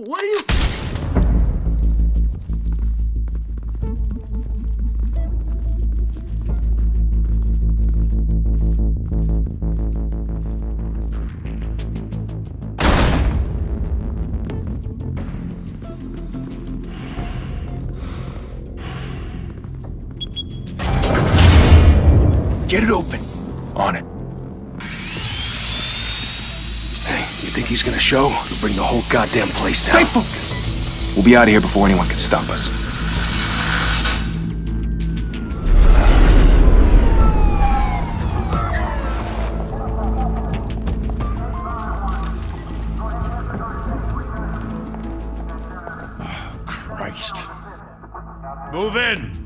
What are you... Get it open. On it. Hey, you think he's gonna show? He'll bring the whole goddamn place down. Stay focused! We'll be out of here before anyone can stop us. Oh, Christ. Move in!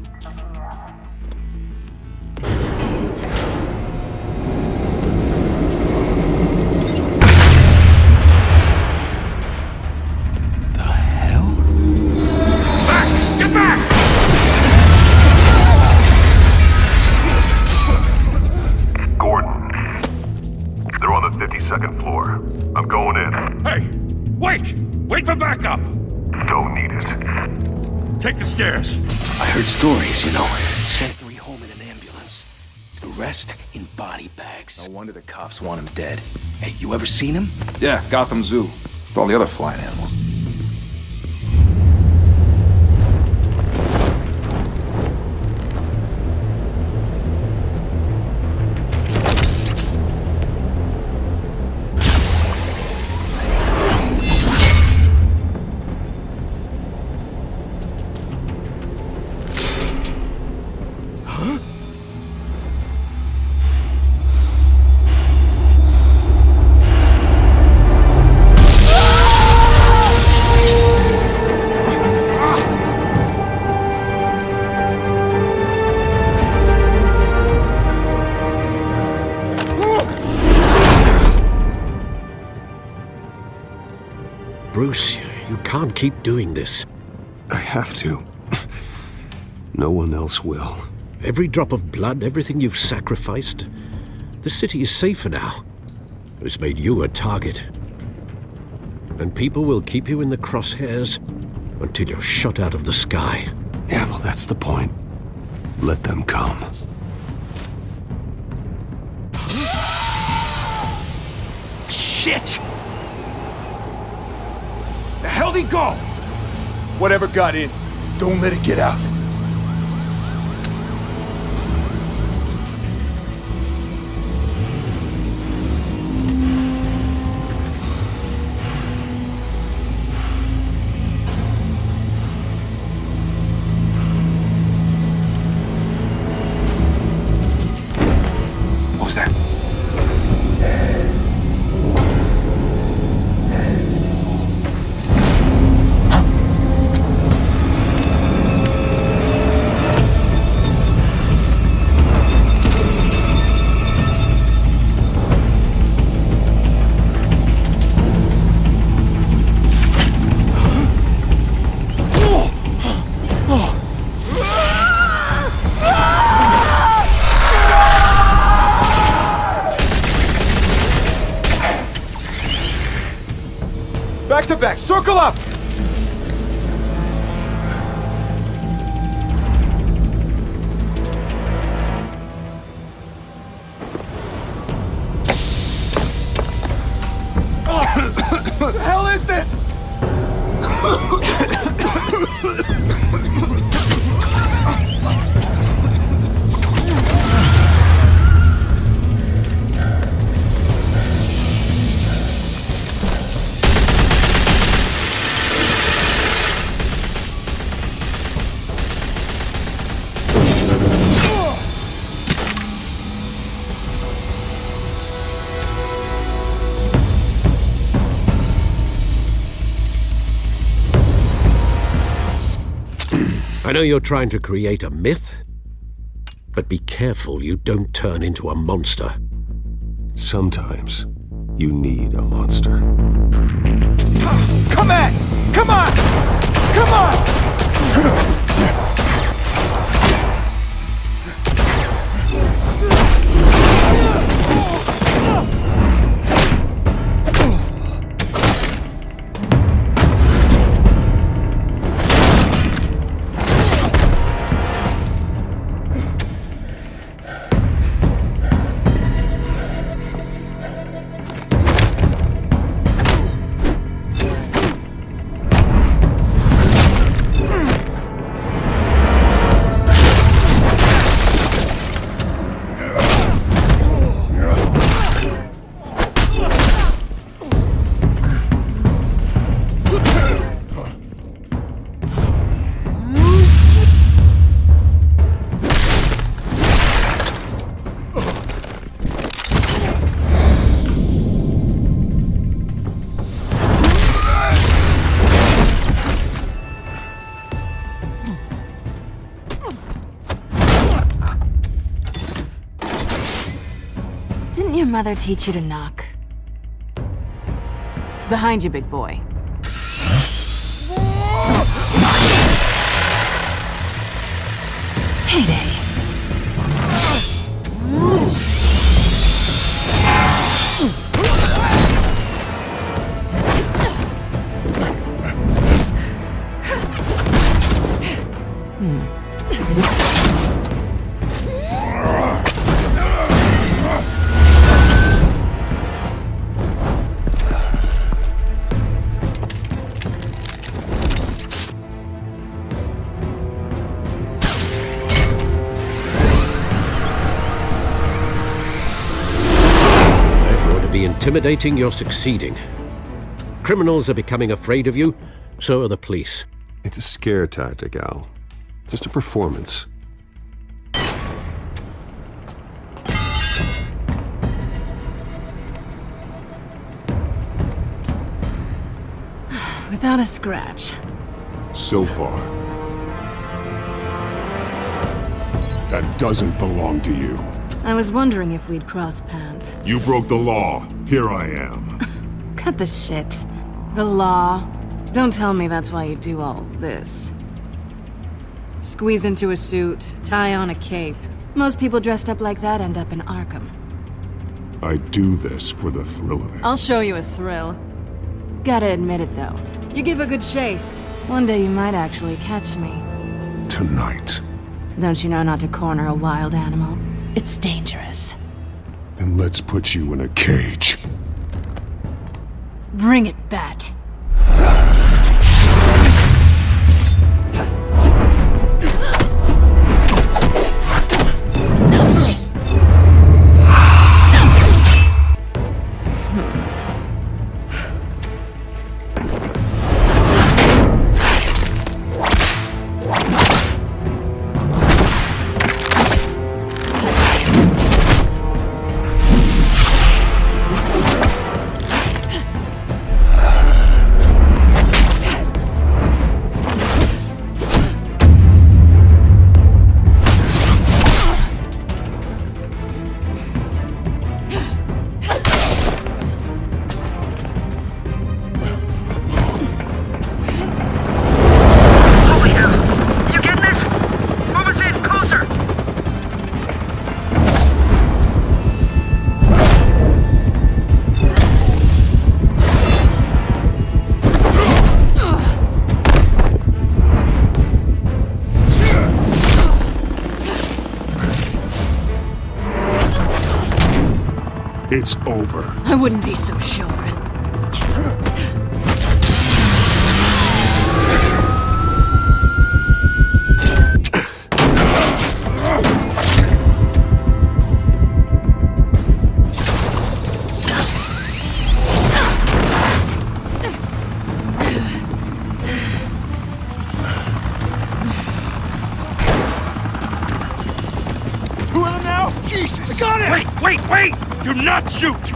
Second floor. I'm going in. Hey! Wait! Wait for backup! Don't need it. Take the stairs. I heard stories, you know. Sent 3 home in an ambulance. The rest in body bags. No wonder the cops want him dead. Hey, you ever seen him? Yeah, Gotham Zoo. With all the other flying animals. Bruce, you can't keep doing this. I have to. No one else will. Every drop of blood, everything you've sacrificed. The city is safer now. It's made you a target. And people will keep you in the crosshairs until you're shot out of the sky. Yeah, well, that's the point. Let them come. Shit! The hell'd he go? Whatever got in, don't let it get out. What was that? Back to back, circle up! What the hell is this? I know you're trying to create a myth, but be careful you don't turn into a monster. Sometimes you need a monster. Come on! Come on! Come on! Didn't your mother teach you to knock? Behind you, big boy. Heyday. Intimidating, you're succeeding. Criminals are becoming afraid of you, so are the police. It's a scare tactic, Al. Just a performance. Without a scratch. So far. That doesn't belong to you. I was wondering if we'd cross paths. You broke the law. Here I am. Cut the shit. The law. Don't tell me that's why you do all this. Squeeze into a suit, tie on a cape. Most people dressed up like that end up in Arkham. I do this for the thrill of it. I'll show you a thrill. Gotta admit it, though. You give a good chase. One day you might actually catch me. Tonight. Don't you know not to corner a wild animal? It's dangerous. Then let's put you in a cage. Bring it, Bat. It's over. I wouldn't be so sure. Two of them now? Jesus! I got it! Wait! Do not shoot!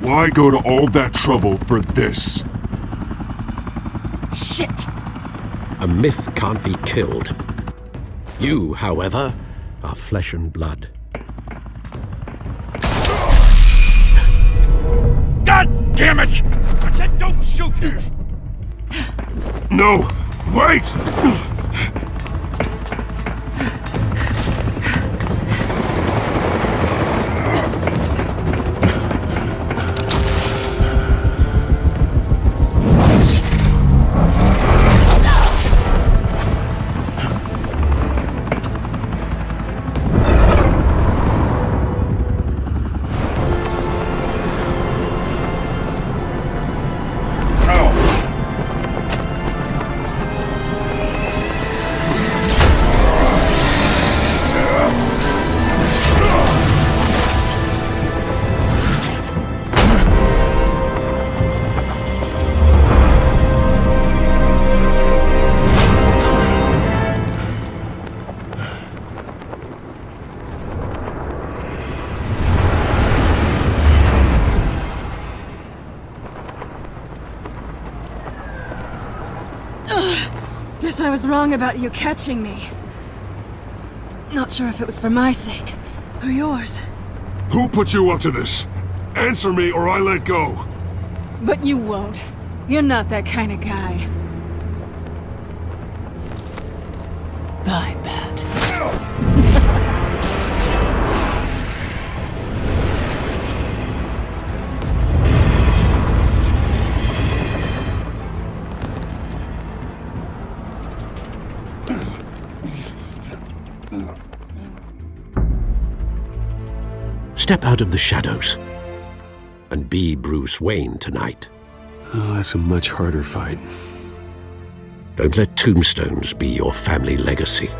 Why go to all that trouble for this? Shit! A myth can't be killed. You, however, are flesh and blood. God damn it! I said don't shoot! No! Wait! Guess I was wrong about you catching me. Not sure if it was for my sake, or yours. Who put you up to this? Answer me or I let go. But you won't. You're not that kind of guy. Bye, Bat. Step out of the shadows and be Bruce Wayne tonight. Oh, that's a much harder fight. Don't let tombstones be your family legacy.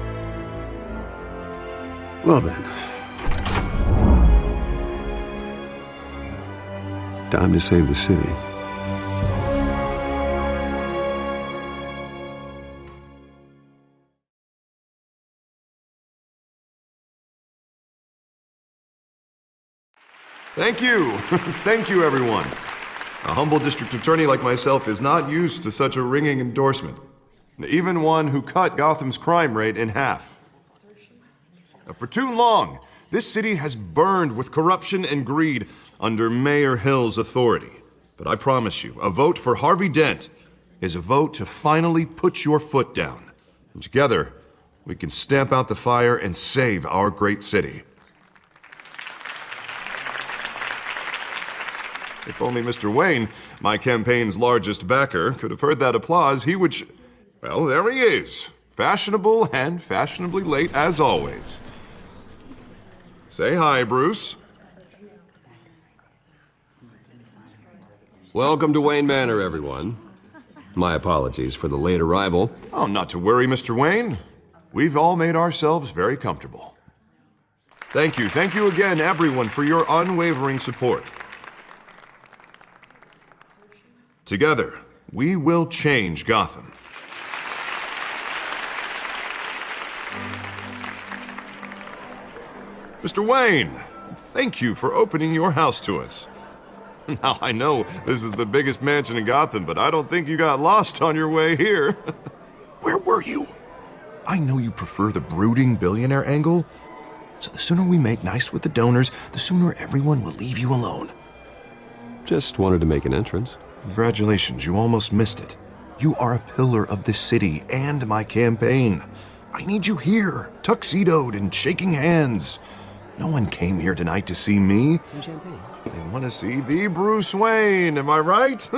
Well then. Time to save the city. Thank you. Thank you, everyone. A humble district attorney like myself is not used to such a ringing endorsement. Even one who cut Gotham's crime rate in half. For too long, this city has burned with corruption and greed under Mayor Hill's authority. But I promise you, a vote for Harvey Dent is a vote to finally put your foot down. And together, we can stamp out the fire and save our great city. If only Mr. Wayne, my campaign's largest backer, could have heard that applause, he would well, there he is. Fashionable and fashionably late as always. Say hi, Bruce. Welcome to Wayne Manor, everyone. My apologies for the late arrival. Oh, not to worry, Mr. Wayne. We've all made ourselves very comfortable. Thank you again, everyone, for your unwavering support. Together, we will change Gotham. Mr. Wayne, thank you for opening your house to us. Now, I know this is the biggest mansion in Gotham, but I don't think you got lost on your way here. Where were you? I know you prefer the brooding billionaire angle, so the sooner we make nice with the donors, the sooner everyone will leave you alone. Just wanted to make an entrance. Congratulations, you almost missed it. You are a pillar of this city and my campaign. I need you here, tuxedoed and shaking hands. No one came here tonight to see me. Some champagne. They want to see the Bruce Wayne, am I right?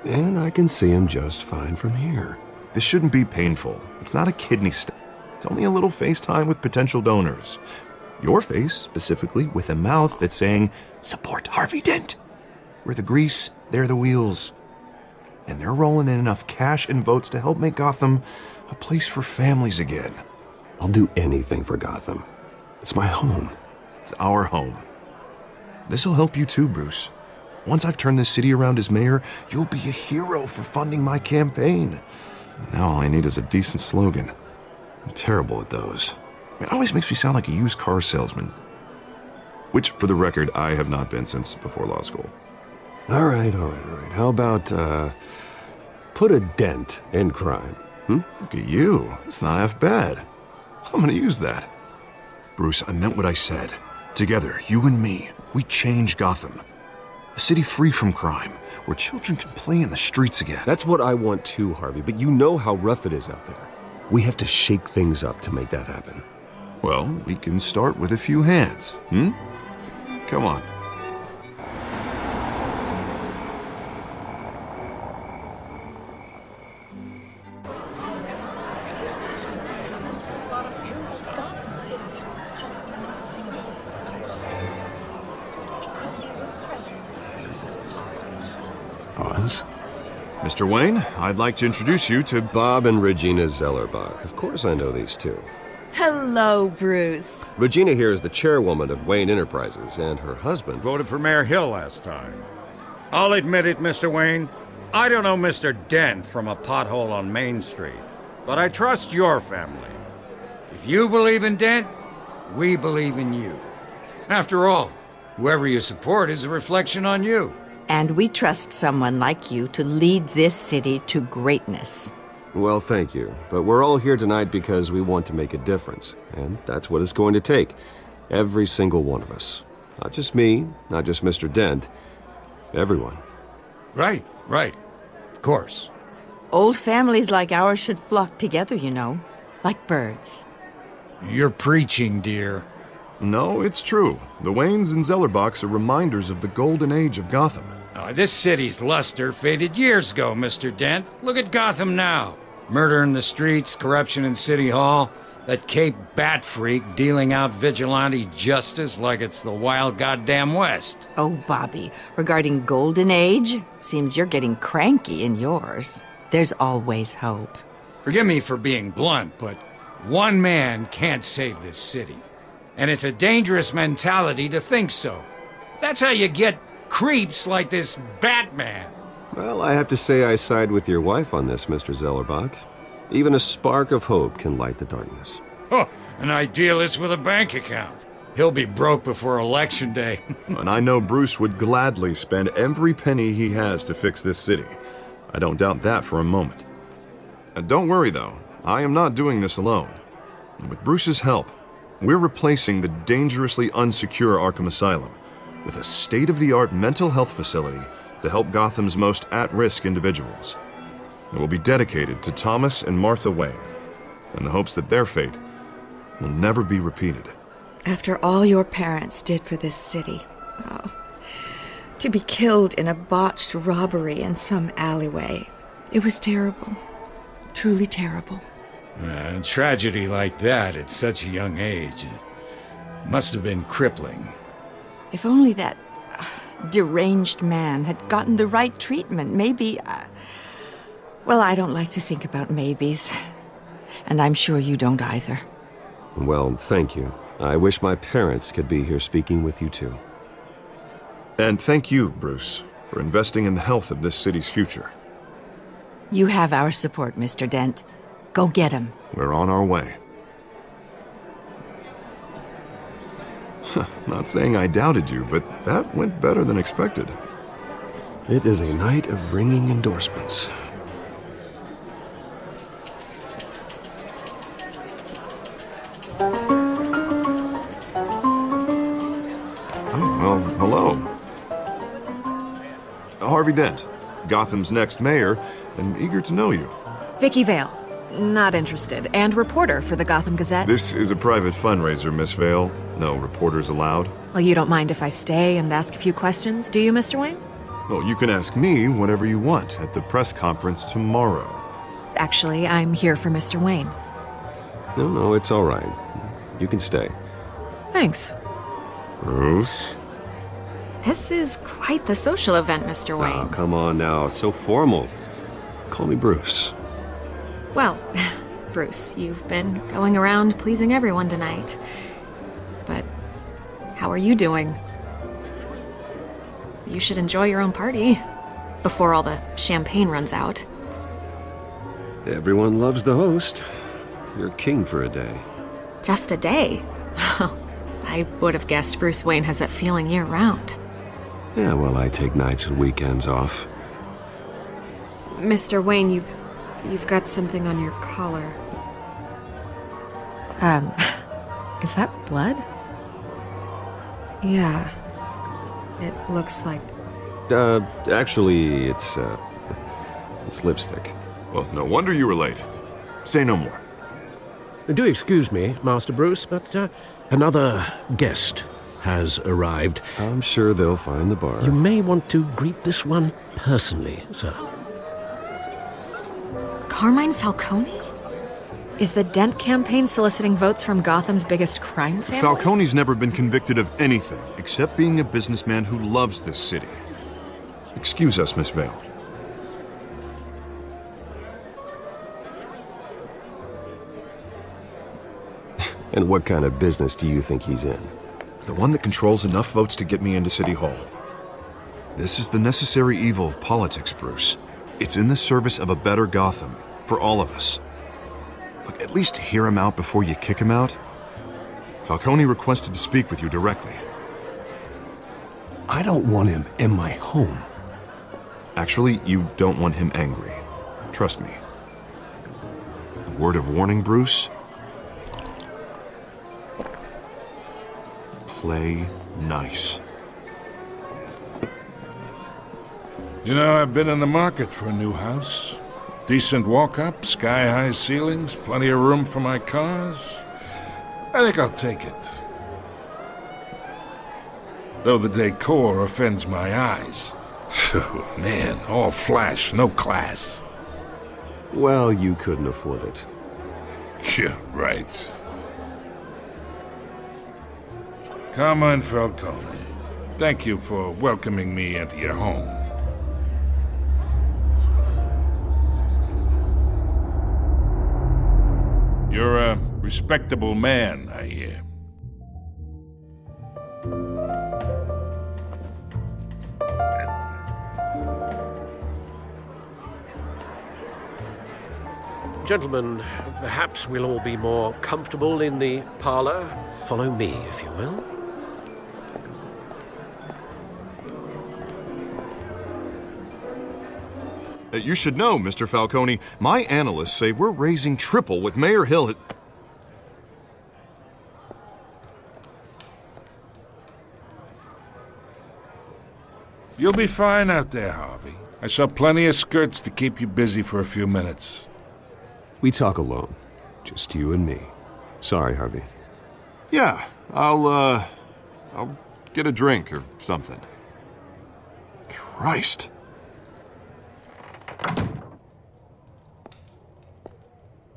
And I can see him just fine from here. This shouldn't be painful. It's not a kidney stone. It's only a little FaceTime with potential donors. Your face, specifically, with a mouth that's saying, support Harvey Dent. We're the grease, they're the wheels. And they're rolling in enough cash and votes to help make Gotham a place for families again. I'll do anything for Gotham. It's my home. It's our home. This'll help you too, Bruce. Once I've turned this city around as mayor, you'll be a hero for funding my campaign. Now all I need is a decent slogan. I'm terrible at those. It always makes me sound like a used car salesman. Which, for the record, I have not been since before law school. All right. How about, put a dent in crime? Look at you. It's not half bad. I'm gonna use that. Bruce, I meant what I said. Together, you and me, we change Gotham. A city free from crime, where children can play in the streets again. That's what I want too, Harvey, but you know how rough it is out there. We have to shake things up to make that happen. Well, we can start with a few hands, Come on. Pause. Mr. Wayne, I'd like to introduce you to Bob and Regina Zellerbach. Of course I know these two. Hello, Bruce. Regina here is the chairwoman of Wayne Enterprises, and her husband Voted for Mayor Hill last time. I'll admit it, Mr. Wayne. I don't know Mr. Dent from a pothole on Main Street, but I trust your family. If you believe in Dent, we believe in you. After all, whoever you support is a reflection on you. And we trust someone like you to lead this city to greatness. Well, thank you. But we're all here tonight because we want to make a difference. And that's what it's going to take. Every single one of us. Not just me, not just Mr. Dent. Everyone. Right. Of course. Old families like ours should flock together, you know, like birds. You're preaching, dear. No, it's true. The Waynes and Zellerbachs are reminders of the golden age of Gotham. This city's luster faded years ago, Mr. Dent. Look at Gotham now. Murder in the streets, corruption in City Hall, that Cape Bat freak dealing out vigilante justice like it's the wild goddamn West. Oh, Bobby, regarding Golden Age, seems you're getting cranky in yours. There's always hope. Forgive me for being blunt, but one man can't save this city. And it's a dangerous mentality to think so. That's how you get creeps like this Batman. Well, I have to say I side with your wife on this, Mr. Zellerbach. Even a spark of hope can light the darkness. Oh, an idealist with a bank account. He'll be broke before Election Day. And I know Bruce would gladly spend every penny he has to fix this city. I don't doubt that for a moment. And don't worry, though. I am not doing this alone. And with Bruce's help, we're replacing the dangerously unsecure Arkham Asylum with a state-of-the-art mental health facility to help Gotham's most at-risk individuals. It will be dedicated to Thomas and Martha Wayne, in the hopes that their fate will never be repeated. After all your parents did for this city, to be killed in a botched robbery in some alleyway, it was terrible. Truly terrible. A tragedy like that at such a young age must have been crippling. If only that deranged man had gotten the right treatment, maybe... Well, I don't like to think about maybes. And I'm sure you don't either. Well, thank you. I wish my parents could be here speaking with you too. And thank you, Bruce, for investing in the health of this city's future. You have our support, Mr. Dent. Go get him. We're on our way. Not saying I doubted you, but that went better than expected. It is a night of ringing endorsements. Well, hello. Harvey Dent, Gotham's next mayor, and eager to know you. Vicky Vale. Not interested. And reporter for the Gotham Gazette. This is a private fundraiser, Miss Vale. No reporters allowed. Well, you don't mind if I stay and ask a few questions, do you, Mr. Wayne? Well, you can ask me whatever you want at the press conference tomorrow. Actually, I'm here for Mr. Wayne. No, it's all right. You can stay. Thanks. Bruce? This is quite the social event, Mr. Wayne. Oh, come on now. So formal. Call me Bruce. Well, Bruce, you've been going around pleasing everyone tonight. But how are you doing? You should enjoy your own party before all the champagne runs out. Everyone loves the host. You're king for a day. Just a day? I would have guessed Bruce Wayne has that feeling year-round. Yeah, well, I take nights and weekends off. Mr. Wayne, you've got something on your collar. Is that blood? Yeah. It looks like... Actually, it's lipstick. Well, no wonder you were late. Say no more. Do excuse me, Master Bruce, but another guest has arrived. I'm sure they'll find the bar. You may want to greet this one personally, sir. Carmine Falcone? Is the Dent campaign soliciting votes from Gotham's biggest crime family? Falcone's never been convicted of anything except being a businessman who loves this city. Excuse us, Miss Vale. And what kind of business do you think he's in? The one that controls enough votes to get me into City Hall. This is the necessary evil of politics, Bruce. It's in the service of a better Gotham, for all of us. Look, at least hear him out before you kick him out. Falcone requested to speak with you directly. I don't want him in my home. Actually, you don't want him angry. Trust me. Word of warning, Bruce? Play nice. You know, I've been in the market for a new house. Decent walk-up, sky-high ceilings, plenty of room for my cars. I think I'll take it. Though the decor offends my eyes. Oh, man, all flash, no class. Well, you couldn't afford it. Yeah, right. Carmine Falcone, thank you for welcoming me into your home. You're a respectable man, I hear. Gentlemen, perhaps we'll all be more comfortable in the parlor. Follow me, if you will. You should know, Mr. Falcone, my analysts say we're raising triple what Mayor Hill has... You'll be fine out there, Harvey. I saw plenty of skirts to keep you busy for a few minutes. We talk alone. Just you and me. Sorry, Harvey. Yeah, I'll get a drink or something. Christ.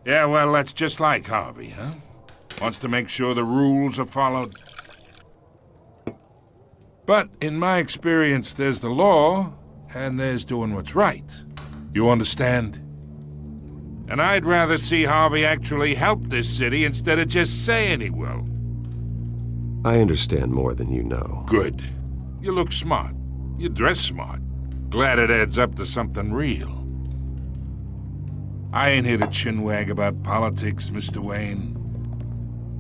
Yeah, well, that's just like Harvey, huh? Wants to make sure the rules are followed. But in my experience, there's the law, and there's doing what's right. You understand? And I'd rather see Harvey actually help this city instead of just saying he will. I understand more than you know. Good. You look smart. You dress smart. Glad it adds up to something real. I ain't here to chinwag about politics, Mr. Wayne.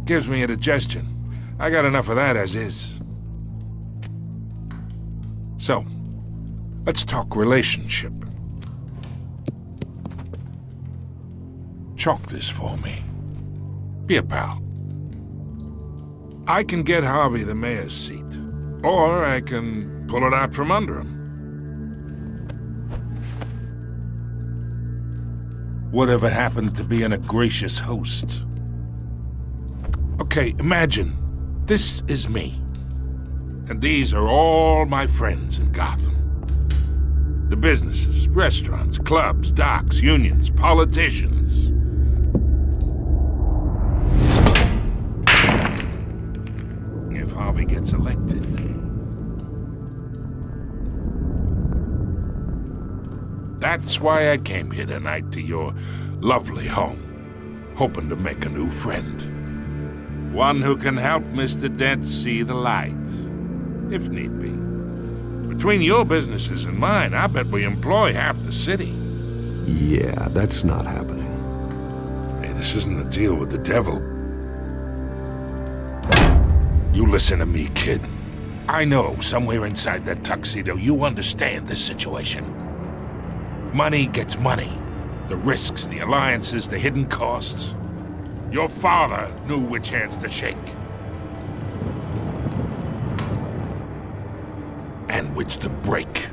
Gives me indigestion. I got enough of that as is. So, let's talk relationship. Chalk this for me. Be a pal. I can get Harvey the mayor's seat, or I can pull it out from under him. Whatever happened to being a gracious host? Okay, imagine, this is me. And these are all my friends in Gotham. The businesses, restaurants, clubs, docks, unions, politicians. If Harvey gets elected, that's why I came here tonight to your lovely home, hoping to make a new friend. One who can help Mr. Dent see the light, if need be. Between your businesses and mine, I bet we employ half the city. Yeah, that's not happening. Hey, this isn't a deal with the devil. You listen to me, kid. I know somewhere inside that tuxedo you understand this situation. Money gets money. The risks, the alliances, the hidden costs. Your father knew which hands to shake. And which to break.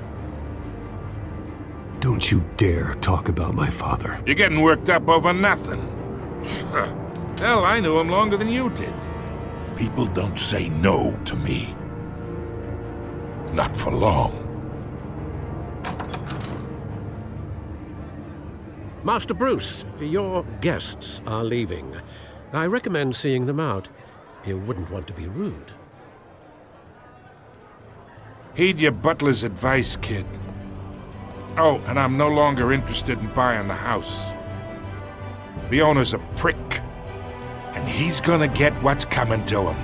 Don't you dare talk about my father. You're getting worked up over nothing. Hell, I knew him longer than you did. People don't say no to me. Not for long. Master Bruce, your guests are leaving. I recommend seeing them out. You wouldn't want to be rude. Heed your butler's advice, kid. Oh, and I'm no longer interested in buying the house. The owner's a prick, and he's gonna get what's coming to him.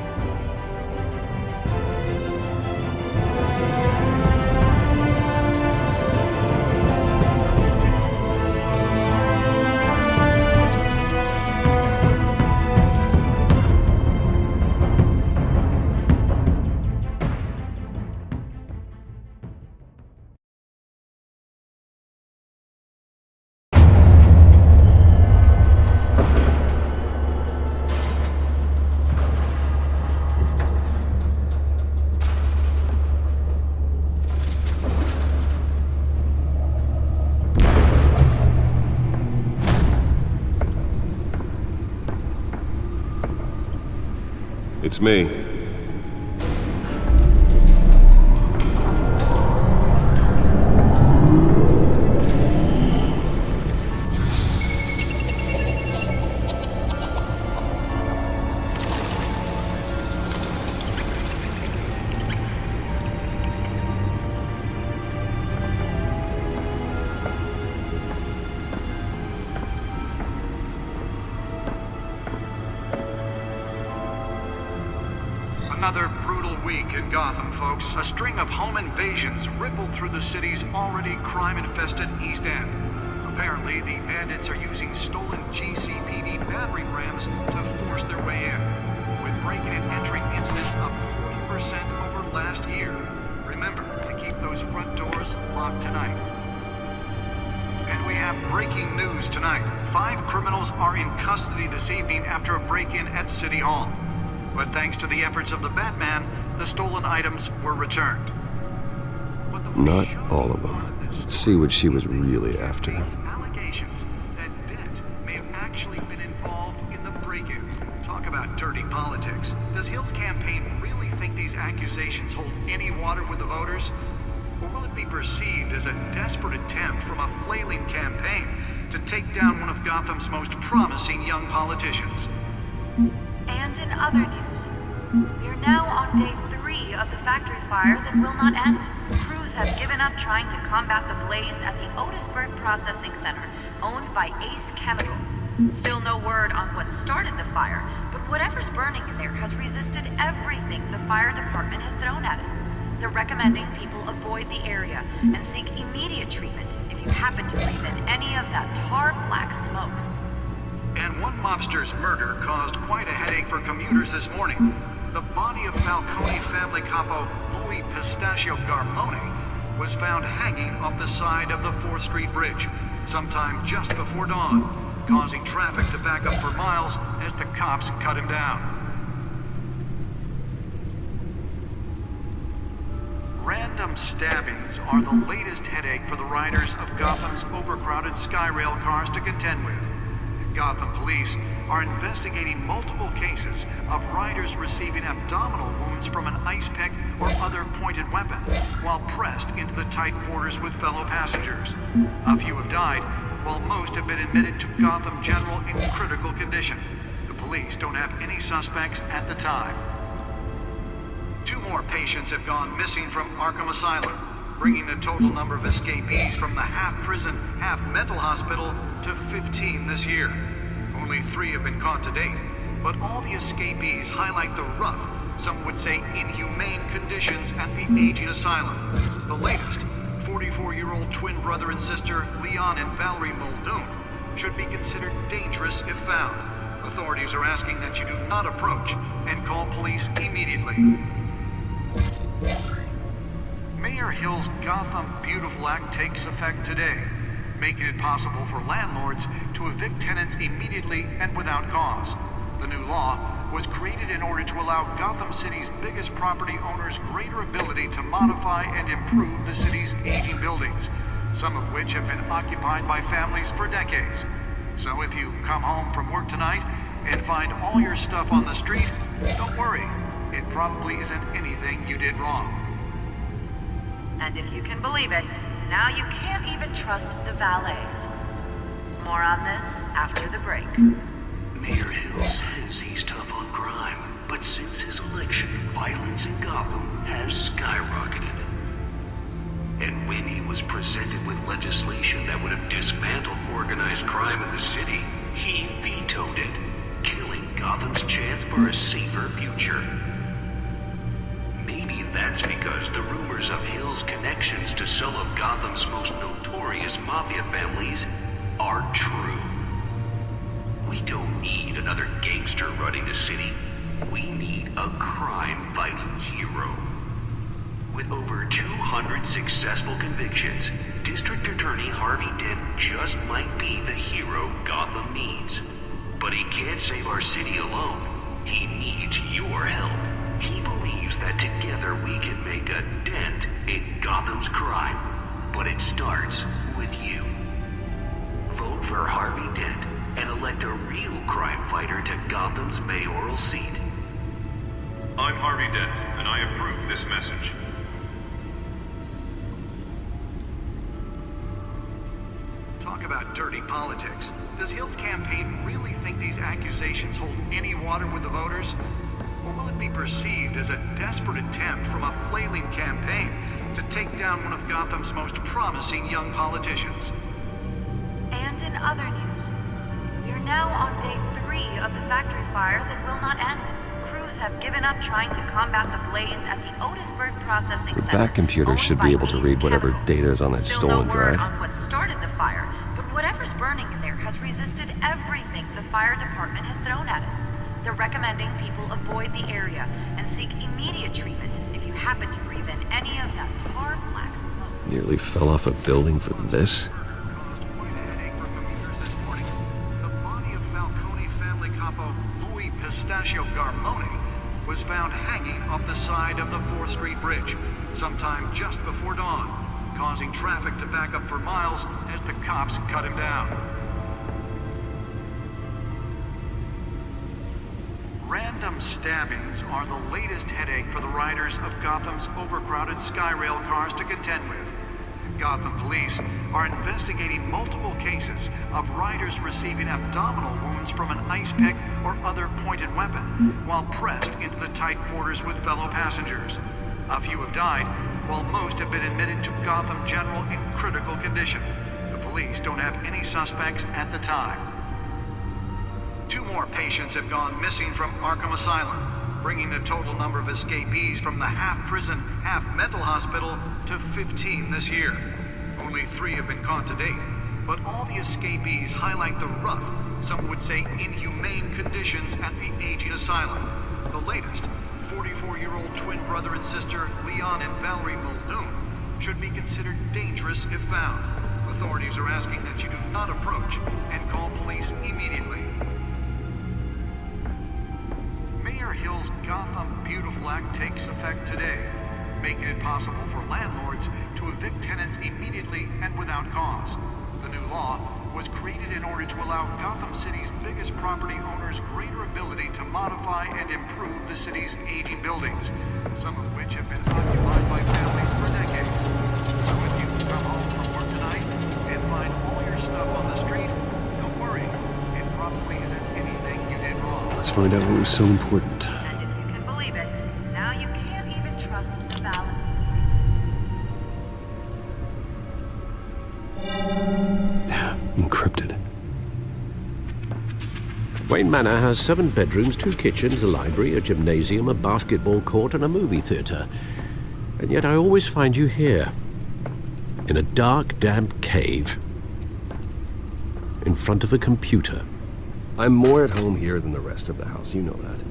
Beats me. Another brutal week in Gotham, folks. A string of home invasions rippled through the city's already crime-infested East End. Apparently, the bandits are using stolen GCPD battering rams to force their way in, with breaking and entering incidents up 40% over last year. Remember to keep those front doors locked tonight. And we have breaking news tonight. 5 criminals are in custody this evening after a break-in at City Hall. But thanks to the efforts of the Batman, the stolen items were returned. Not all of them. Let's see what she was really after. Allegations that Dent may have actually been involved in the break-in. Talk about dirty politics. Does Hill's campaign really think these accusations hold any water with the voters? Or will it be perceived as a desperate attempt from a flailing campaign to take down one of Gotham's most promising young politicians? And in other news, we are now on day 3 of the factory fire that will not end. Crews have given up trying to combat the blaze at the Otisburg Processing Center, owned by Ace Chemical. Still no word on what started the fire, but whatever's burning in there has resisted everything the fire department has thrown at it. They're recommending people avoid the area and seek immediate treatment if you happen to breathe in any of that tar black smoke. And one mobster's murder caused quite a headache for commuters this morning. The body of Falcone family capo Louis Pistachio Garmone was found hanging off the side of the 4th Street Bridge sometime just before dawn, causing traffic to back up for miles as the cops cut him down. Random stabbings are the latest headache for the riders of Gotham's overcrowded Skyrail cars to contend with. Gotham police are investigating multiple cases of riders receiving abdominal wounds from an ice pick or other pointed weapon while pressed into the tight quarters with fellow passengers. A few have died, while most have been admitted to Gotham General in critical condition. The police don't have any suspects at the time. 2 more patients have gone missing from Arkham Asylum, bringing the total number of escapees from the half-prison, half-mental hospital to 15 this year. Only 3 have been caught to date, but all the escapees highlight the rough, some would say inhumane conditions at the aging asylum. The latest, 44-year-old twin brother and sister Leon and Valerie Muldoon, should be considered dangerous if found. Authorities are asking that you do not approach and call police immediately. Mayor Hill's Gotham Beautiful Act takes effect today, making it possible for landlords to evict tenants immediately and without cause. The new law was created in order to allow Gotham City's biggest property owners greater ability to modify and improve the city's aging buildings, some of which have been occupied by families for decades. So if you come home from work tonight and find all your stuff on the street, don't worry. It probably isn't anything you did wrong. And if you can believe it, now you can't even trust the valets. More on this after the break. Mayor Hill says he's tough on crime, but since his election, violence in Gotham has skyrocketed. And when he was presented with legislation that would have dismantled organized crime in the city, he vetoed it, killing Gotham's chance for a safer future. Maybe that's because the rumors of Hill's connections to some of Gotham's most notorious mafia families are true. We don't need another gangster running the city. We need a crime-fighting hero. With over 200 successful convictions, District Attorney Harvey Dent just might be the hero Gotham needs. But he can't save our city alone. He needs your help. He believes that together we can make a dent in Gotham's crime. But it starts with you. Vote for Harvey Dent and elect a real crime fighter to Gotham's mayoral seat. I'm Harvey Dent, and I approve this message. Talk about dirty politics. Does Hill's campaign really think these accusations hold any water with the voters? Or will it be perceived as a desperate attempt from a flailing campaign to take down one of Gotham's most promising young politicians? And in other news, we're now on day 3 of the factory fire that will not end. Crews have given up trying to combat the blaze at the Otisburg Processing The Center. back computer should be able to read whatever data is on that Still stolen no word drive. on what started the fire, but whatever's burning in there has resisted everything the fire department has thrown at it. They're recommending people avoid the area and seek immediate treatment if you happen to breathe in any of that tar black smoke. Nearly fell off a building for this. Pistachio Garmoni was found hanging off the side of the 4th Street Bridge sometime just before dawn, causing traffic to back up for miles as the cops cut him down. Random stabbings are the latest headache for the riders of Gotham's overcrowded Skyrail cars to contend with. Gotham police are investigating multiple cases of riders receiving abdominal wounds from an ice pick or other pointed weapon while pressed into the tight quarters with fellow passengers. A few have died, while most have been admitted to Gotham General in critical condition. The police don't have any suspects at the time. 2 more patients have gone missing from Arkham Asylum, bringing the total number of escapees from the half-prison, half-mental hospital to 15 this year. Only 3 have been caught to date, but all the escapees highlight the rough, some would say inhumane conditions at the aging asylum. The latest, 44-year-old twin brother and sister Leon and Valerie Muldoon, should be considered dangerous if found. Authorities are asking that you do not approach and call police immediately. Mayor Hill's Gotham Beautiful Act takes effect today, making it possible for landlords to evict tenants immediately and without cause. The new law was created in order to allow Gotham City's biggest property owners greater ability to modify and improve the city's aging buildings, some of which have been occupied by families for decades. So if you come home from work tonight and find all your stuff on the street, don't worry. It probably isn't anything you did wrong. Let's find out what was so important. And if you can believe it, now you can't even trust the ballot. Encrypted. Wayne Manor has 7 bedrooms, 2 kitchens, a library, a gymnasium, a basketball court, and a movie theater. And yet I always find you here, in a dark, damp cave, in front of a computer. I'm more at home here than the rest of the house, you know that.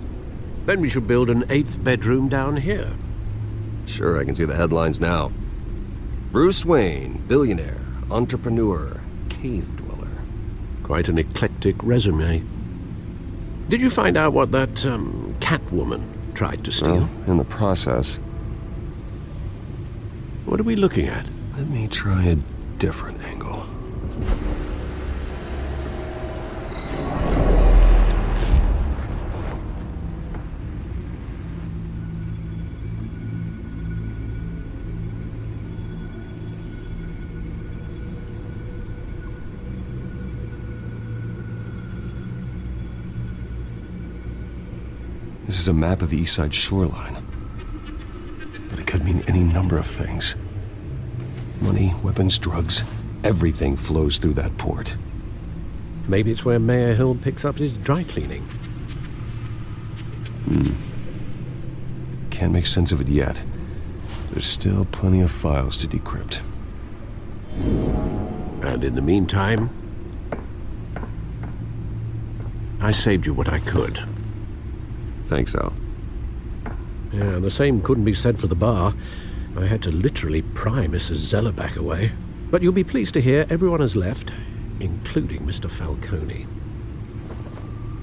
Then we should build an 8th bedroom down here. Sure, I can see the headlines now. Bruce Wayne, billionaire, entrepreneur, cave dweller. Quite an eclectic resume. Did you find out what that, Catwoman tried to steal? Well, in the process. What are we looking at? Let me try a different angle. This is a map of the East Side shoreline. But it could mean any number of things. Money, weapons, drugs, everything flows through that port. Maybe it's where Mayor Hill picks up his dry cleaning. Can't make sense of it yet. There's still plenty of files to decrypt. And in the meantime, I saved you what I could. Think so? Yeah, the same couldn't be said for the bar. I had to literally pry Mrs. Zellerback away. But you'll be pleased to hear everyone has left, including Mr. Falcone.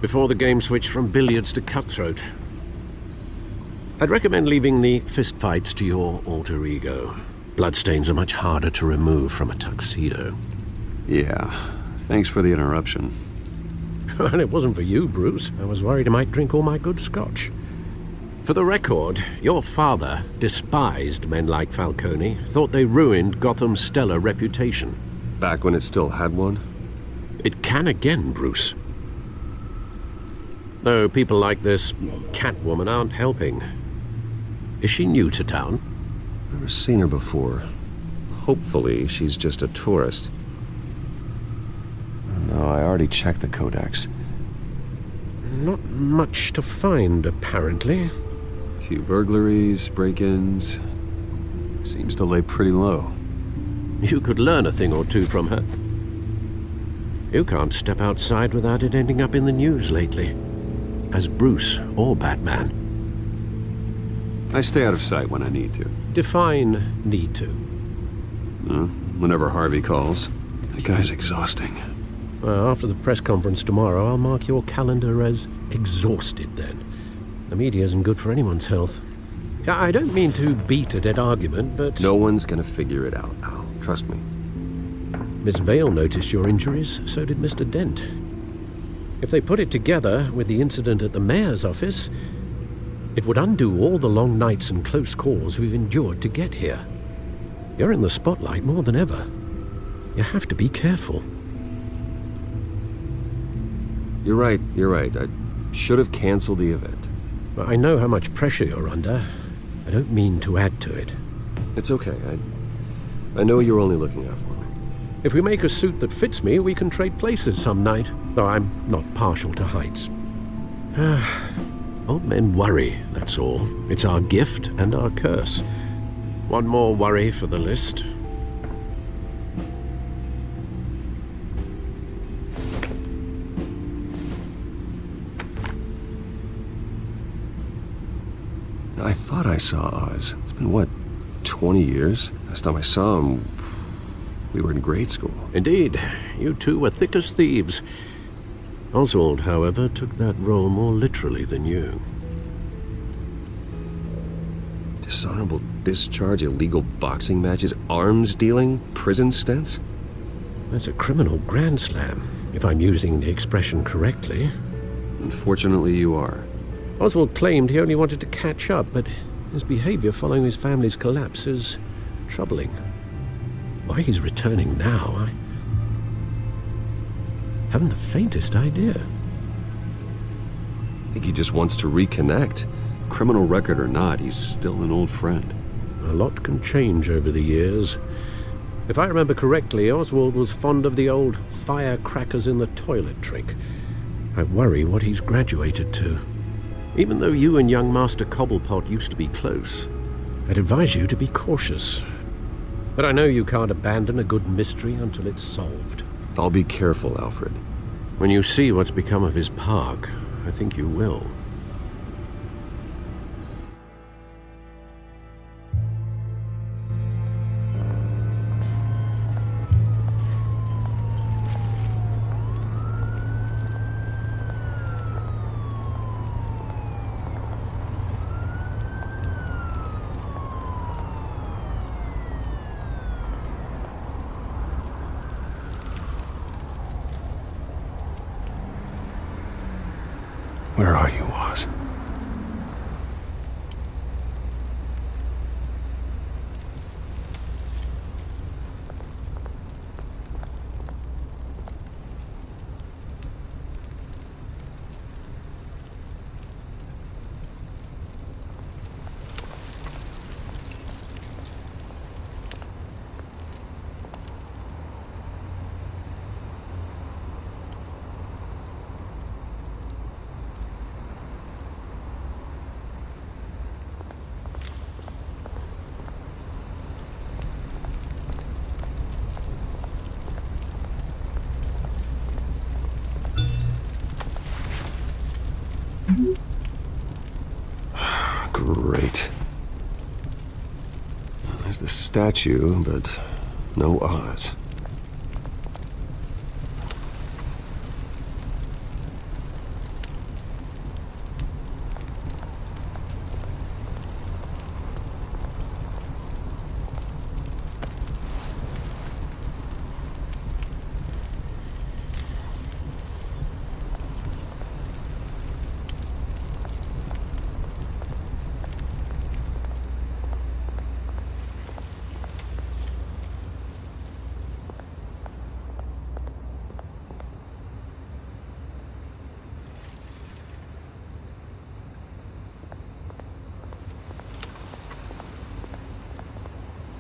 Before the game switched from billiards to cutthroat. I'd recommend leaving the fistfights to your alter ego. Bloodstains are much harder to remove from a tuxedo. Yeah, thanks for the interruption. And it wasn't for you, Bruce. I was worried I might drink all my good scotch. For the record, your father despised men like Falcone, thought they ruined Gotham's stellar reputation. Back when it still had one? It can again, Bruce. Though people like this Catwoman aren't helping. Is she new to town? Never seen her before. Hopefully, she's just a tourist. No, I already checked the codex. Not much to find, apparently. A few burglaries, break-ins. Seems to lay pretty low. You could learn a thing or two from her. You can't step outside without it ending up in the news lately. As Bruce or Batman. I stay out of sight when I need to. Define need to. Whenever Harvey calls. That guy's exhausting. Well, after the press conference tomorrow, I'll mark your calendar as exhausted then. The media isn't good for anyone's health. I don't mean to beat a dead argument, but... No one's gonna figure it out, Al. Trust me. Miss Vale noticed your injuries, so did Mr. Dent. If they put it together with the incident at the mayor's office, it would undo all the long nights and close calls we've endured to get here. You're in the spotlight more than ever. You have to be careful. You're right. I should have canceled the event. I know how much pressure you're under. I don't mean to add to it. It's okay. I know you're only looking out for me. If we make a suit that fits me, we can trade places some night. Though I'm not partial to heights. Old men worry, that's all. It's our gift and our curse. One more worry for the list. I thought I saw Oz. It's been, what, 20 years? Last time I saw him, we were in grade school. Indeed. You two were thick as thieves. Oswald, however, took that role more literally than you. Dishonorable discharge, illegal boxing matches, arms dealing, prison stints? That's a criminal grand slam, if I'm using the expression correctly. Unfortunately, you are. Oswald claimed he only wanted to catch up, but his behavior following his family's collapse is troubling. Why he's returning now, I haven't the faintest idea. I think he just wants to reconnect. Criminal record or not, he's still an old friend. A lot can change over the years. If I remember correctly, Oswald was fond of the old firecrackers in the toilet trick. I worry what he's graduated to. Even though you and young Master Cobblepot used to be close, I'd advise you to be cautious. But I know you can't abandon a good mystery until it's solved. I'll be careful, Alfred. When you see what's become of his park, I think you will. Where are you, Oz? Great. There's the statue, but no Oz.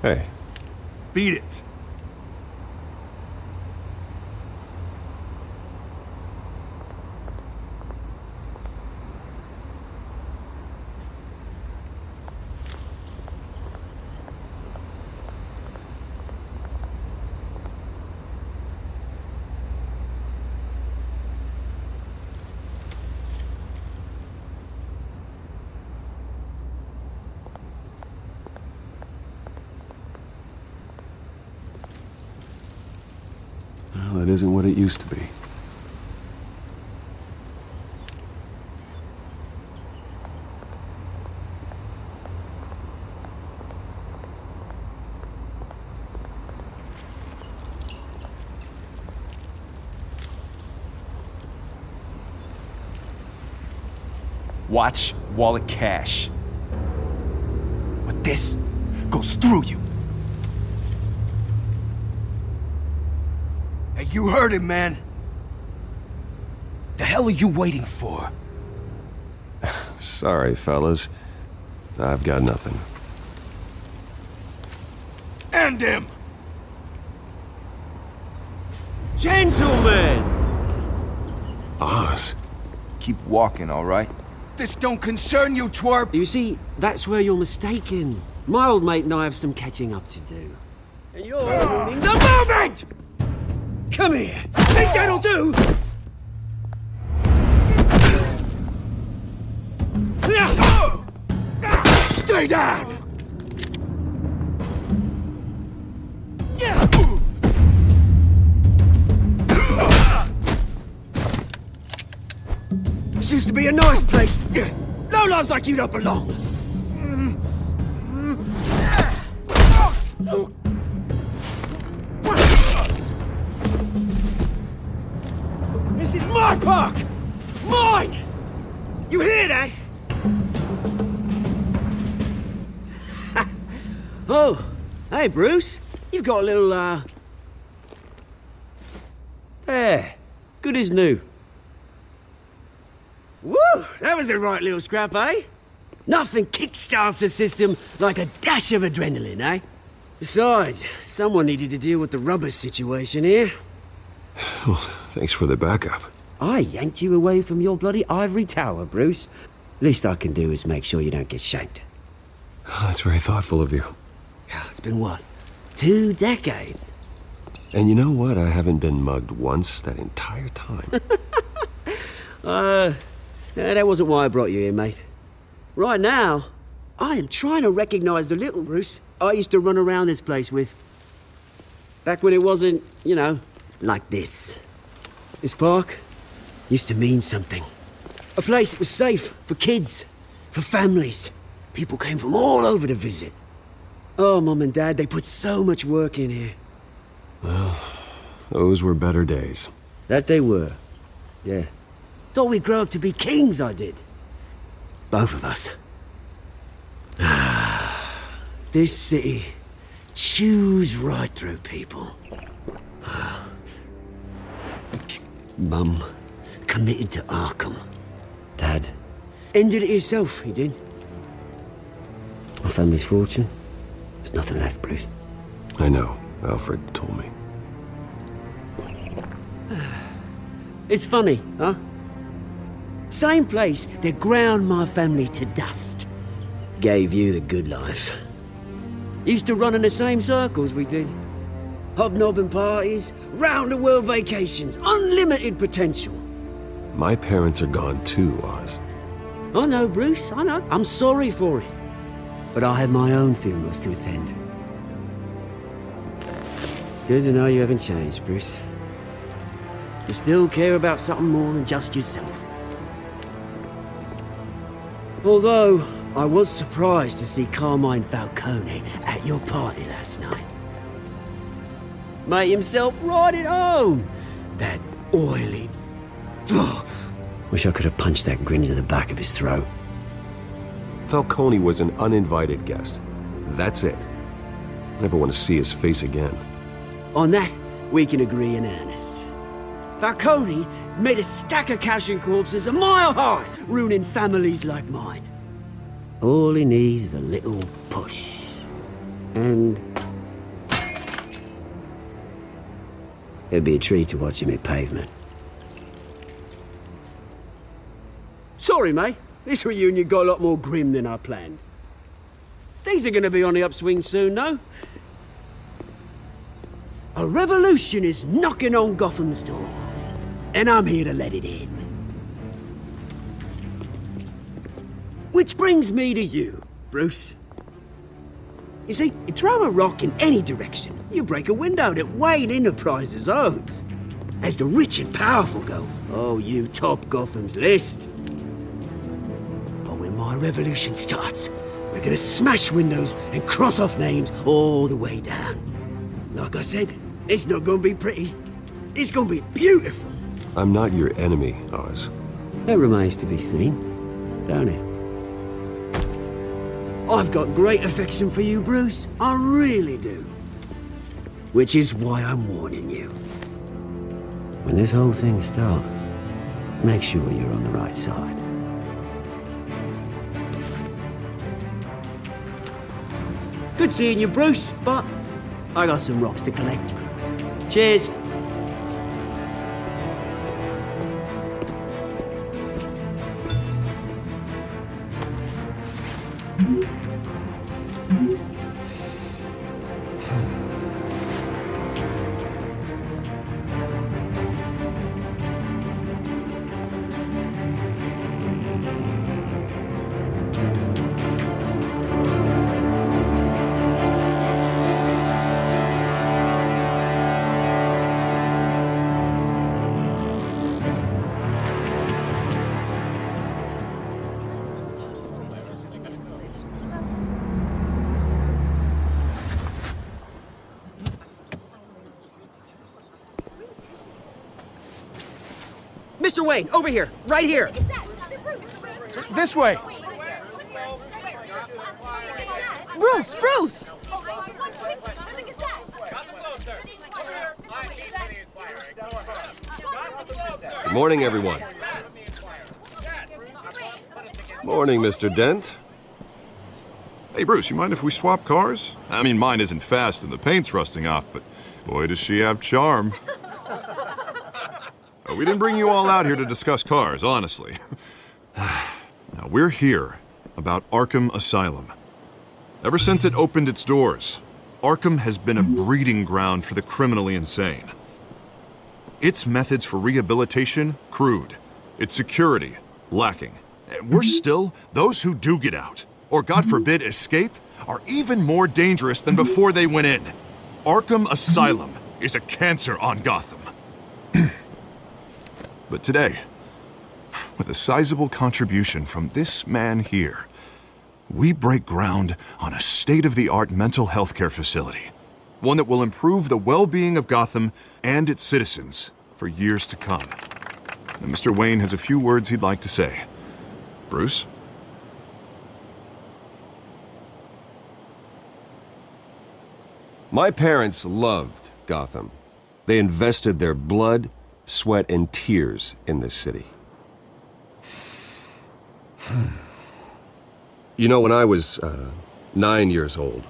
Hey. Beat it. Well, it isn't what it used to be. Watch wallet cash. But this goes through you. Hey, you heard him, man. The hell are you waiting for? Sorry, fellas. I've got nothing. End him! Gentlemen! Oz. Keep walking, all right? This don't concern you, twerp! You see, that's where you're mistaken. My old mate and I have some catching up to do. And you're ruining the moment! Come here! Think that'll do? Stay down! This used to be a nice place. Lowlifes like you don't belong. This is my park! Mine! You hear that? Oh, hey Bruce. You've got a little, There. Good as new. Woo! That was a right little scrap, eh? Nothing kickstarts the system like a dash of adrenaline, eh? Besides, someone needed to deal with the rubber situation here. Well, thanks for the backup. I yanked you away from your bloody ivory tower, Bruce. Least I can do is make sure you don't get shanked. Oh, that's very thoughtful of you. Yeah, it's been what? 2 decades? And you know what? I haven't been mugged once that entire time. That wasn't why I brought you here, mate. Right now, I am trying to recognize the little Bruce I used to run around this place with. Back when it wasn't, you know, like this. This park used to mean something. A place that was safe for kids, for families. People came from all over to visit. Oh, Mum and Dad, they put so much work in here. Well, those were better days. That they were, yeah. Thought we'd grow up to be kings, I did. Both of us. This city chews right through people. Mum committed to Arkham. Dad ended it himself, he did. My family's fortune, there's nothing left, Bruce. I know. Alfred told me. It's funny, huh? Same place that ground my family to dust. Gave you the good life. Used to run in the same circles we did. Hobnobbing parties, round-the-world vacations, unlimited potential. My parents are gone too, Oz. I know, Bruce, I know. I'm sorry for it. But I had my own funerals to attend. Good to know you haven't changed, Bruce. You still care about something more than just yourself. Although, I was surprised to see Carmine Falcone at your party last night. Made himself right at home. That oily... Wish I could have punched that grin into the back of his throat. Falcone was an uninvited guest. That's it. Never want to see his face again. On that, we can agree in earnest. Falcone made a stack of cash and corpses a mile high, ruining families like mine. All he needs is a little push. And it'd be a treat to watch him hit pavement. Sorry, mate. This reunion got a lot more grim than I planned. Things are gonna be on the upswing soon, though. A revolution is knocking on Gotham's door, and I'm here to let it in. Which brings me to you, Bruce. You see, you throw a rock in any direction, you break a window that Wayne Enterprises owns. As the rich and powerful go, oh, you top Gotham's list. But when my revolution starts, we're gonna smash windows and cross off names all the way down. Like I said, it's not gonna be pretty. It's gonna be beautiful. I'm not your enemy, Oz. That remains to be seen, don't it? I've got great affection for you, Bruce. I really do. Which is why I'm warning you. When this whole thing starts, make sure you're on the right side. Good seeing you, Bruce, but I got some rocks to collect. Cheers. Mr. Wayne, over here, right here. This way. Bruce! Good morning, everyone. Morning, Mr. Dent. Hey, Bruce, you mind if we swap cars? I mean, mine isn't fast and the paint's rusting off, but boy, does she have charm. We didn't bring you all out here to discuss cars, honestly. Now, we're here about Arkham Asylum. Ever since it opened its doors, Arkham has been a breeding ground for the criminally insane. Its methods for rehabilitation, crude. Its security, lacking. Worse still, those who do get out, or God forbid escape, are even more dangerous than before they went in. Arkham Asylum is a cancer on Gotham. But today, with a sizable contribution from this man here, we break ground on a state-of-the-art mental health care facility. One that will improve the well-being of Gotham and its citizens for years to come. And Mr. Wayne has a few words he'd like to say. Bruce? My parents loved Gotham. They invested their blood, sweat, and tears in this city. You know, when I was 9 years old,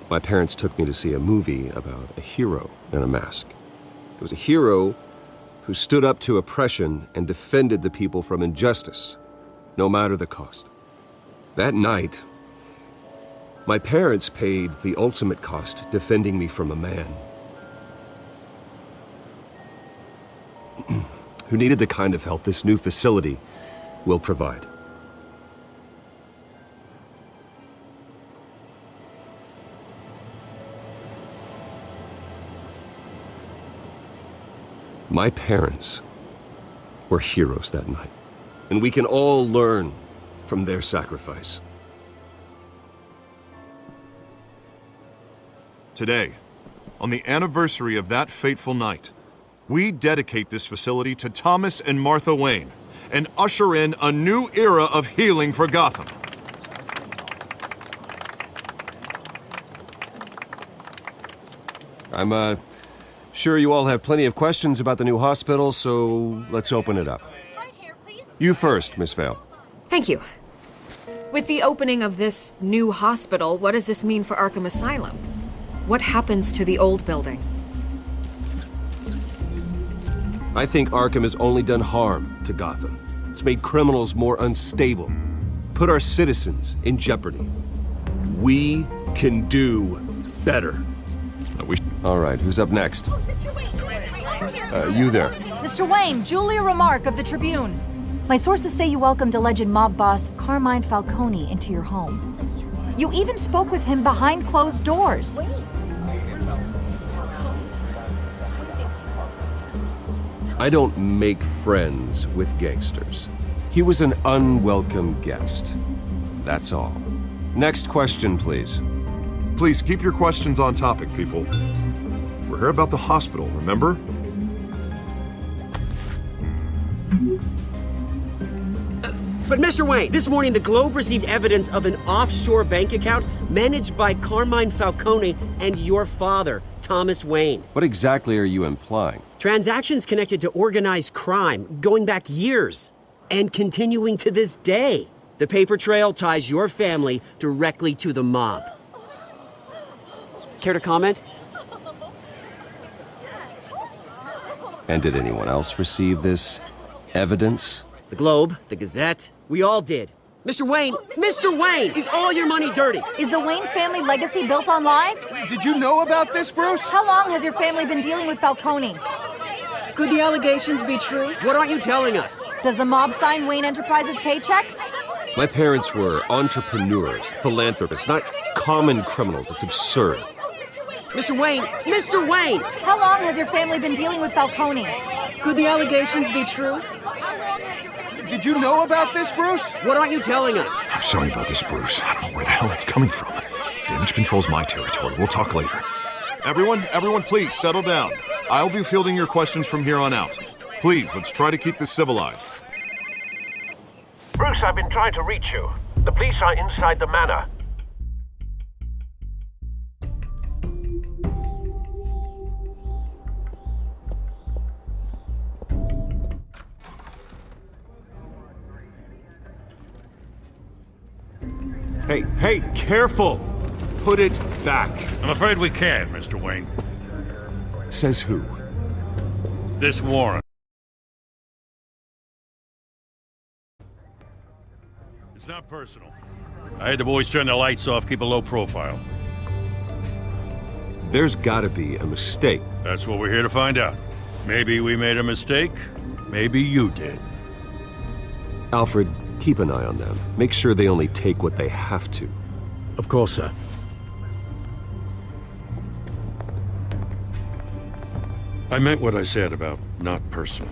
my parents took me to see a movie about a hero in a mask. It was a hero who stood up to oppression and defended the people from injustice, no matter the cost. That night, my parents paid the ultimate cost defending me from a man who needed the kind of help this new facility will provide. My parents were heroes that night, and we can all learn from their sacrifice. Today, on the anniversary of that fateful night, we dedicate this facility to Thomas and Martha Wayne and usher in a new era of healing for Gotham. I'm sure you all have plenty of questions about the new hospital, so let's open it up. You first, Miss Vale. Thank you. With the opening of this new hospital, what does this mean for Arkham Asylum? What happens to the old building? I think Arkham has only done harm to Gotham. It's made criminals more unstable, put our citizens in jeopardy. We can do better. All right, who's up next? You there. Mr. Wayne, Julia Remark of the Tribune. My sources say you welcomed alleged mob boss Carmine Falcone into your home. You even spoke with him behind closed doors. I don't make friends with gangsters. He was an unwelcome guest. That's all. Next question, please. Please keep your questions on topic, people. We're here about the hospital, remember? But Mr. Wayne, this morning the Globe received evidence of an offshore bank account managed by Carmine Falcone and your father, Thomas Wayne. What exactly are you implying? Transactions connected to organized crime going back years and continuing to this day. The paper trail ties your family directly to the mob. Care to comment? And did anyone else receive this evidence? The Globe, the Gazette, we all did. Mr. Wayne, is all your money dirty? Is the Wayne family legacy built on lies? Did you know about this, Bruce? How long has your family been dealing with Falcone? Could the allegations be true? What aren't you telling us? Does the mob sign Wayne Enterprises paychecks? My parents were entrepreneurs, philanthropists, not common criminals. It's absurd. Mr. Wayne! How long has your family been dealing with Falcone? Could the allegations be true? Did you know about this, Bruce? What aren't you telling us? I'm sorry about this, Bruce. I don't know where the hell it's coming from. Damage control's my territory. We'll talk later. Everyone, please settle down. I'll be fielding your questions from here on out. Please, let's try to keep this civilized. Bruce, I've been trying to reach you. The police are inside the manor. Hey, careful! Put it back. I'm afraid we can't, Mr. Wayne. Says who? This warrant. It's not personal. I had the boys turn the lights off, keep a low profile. There's gotta be a mistake. That's what we're here to find out. Maybe we made a mistake. Maybe you did. Alfred, keep an eye on them. Make sure they only take what they have to. Of course, sir. I meant what I said about not personal.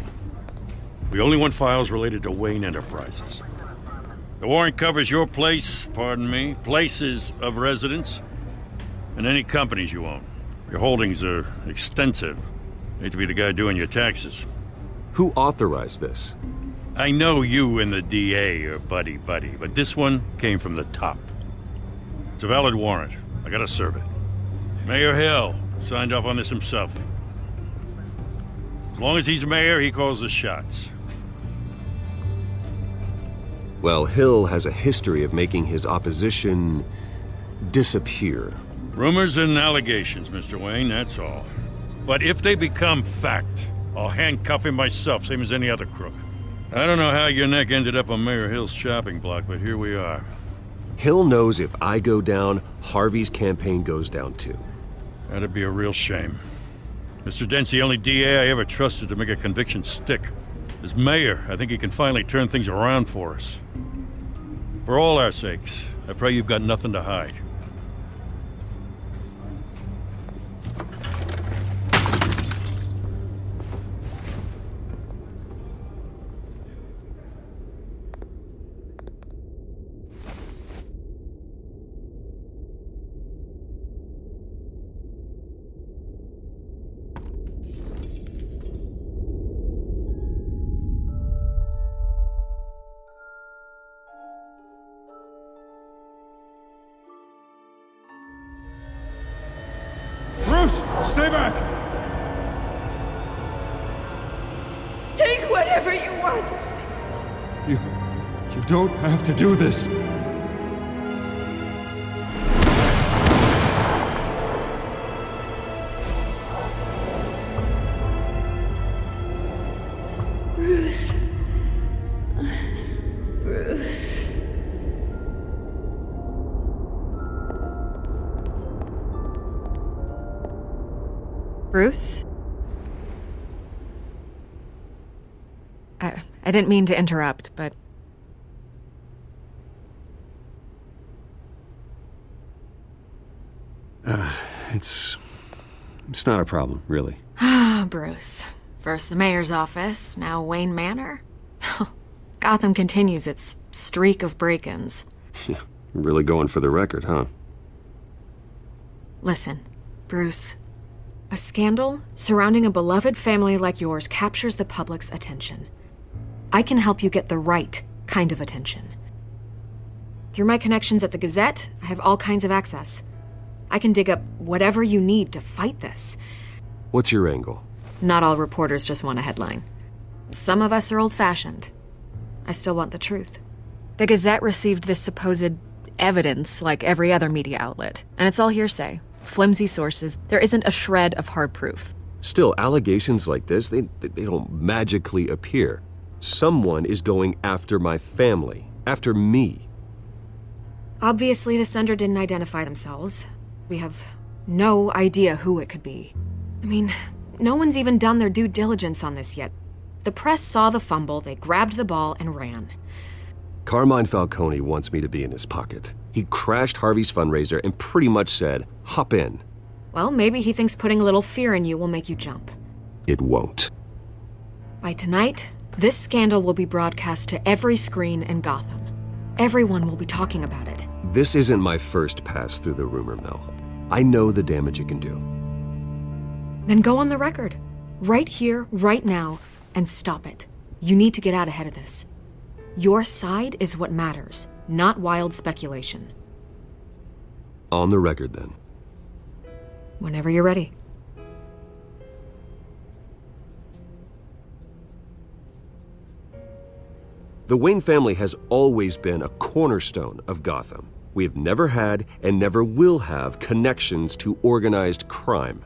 We only want files related to Wayne Enterprises. The warrant covers your places of residence, and any companies you own. Your holdings are extensive. Hate to be the guy doing your taxes. Who authorized this? I know you and the DA are buddy-buddy, but this one came from the top. It's a valid warrant. I gotta serve it. Mayor Hill signed off on this himself. As long as he's mayor, he calls the shots. Well, Hill has a history of making his opposition disappear. Rumors and allegations, Mr. Wayne, that's all. But if they become fact, I'll handcuff him myself, same as any other crook. I don't know how your neck ended up on Mayor Hill's shopping block, but here we are. Hill knows if I go down, Harvey's campaign goes down too. That'd be a real shame. Mr. Dent's the only DA I ever trusted to make a conviction stick. As mayor, I think he can finally turn things around for us. For all our sakes, I pray you've got nothing to hide. Stay back! Take whatever you want. You don't have to do this. Bruce? I didn't mean to interrupt, but... It's not a problem, really. Ah, Bruce. First the mayor's office, now Wayne Manor. Gotham continues its streak of break-ins. Yeah, really going for the record, huh? Listen, Bruce. A scandal surrounding a beloved family like yours captures the public's attention. I can help you get the right kind of attention. Through my connections at the Gazette, I have all kinds of access. I can dig up whatever you need to fight this. What's your angle? Not all reporters just want a headline. Some of us are old-fashioned. I still want the truth. The Gazette received this supposed evidence like every other media outlet, and it's all hearsay. Flimsy sources. There isn't a shred of hard proof. Still, allegations like this, they don't magically appear. Someone is going after my family, after me. Obviously, the sender didn't identify themselves. We have no idea who it could be. I mean, no one's even done their due diligence on this yet. The press saw the fumble, they grabbed the ball and ran. Carmine Falcone wants me to be in his pocket. He crashed Harvey's fundraiser and pretty much said, hop in. Well, maybe he thinks putting a little fear in you will make you jump. It won't. By tonight, this scandal will be broadcast to every screen in Gotham. Everyone will be talking about it. This isn't my first pass through the rumor mill. I know the damage it can do. Then go on the record. Right here, right now, and stop it. You need to get out ahead of this. Your side is what matters, not wild speculation. On the record, then. Whenever you're ready. The Wayne family has always been a cornerstone of Gotham. We have never had and never will have connections to organized crime.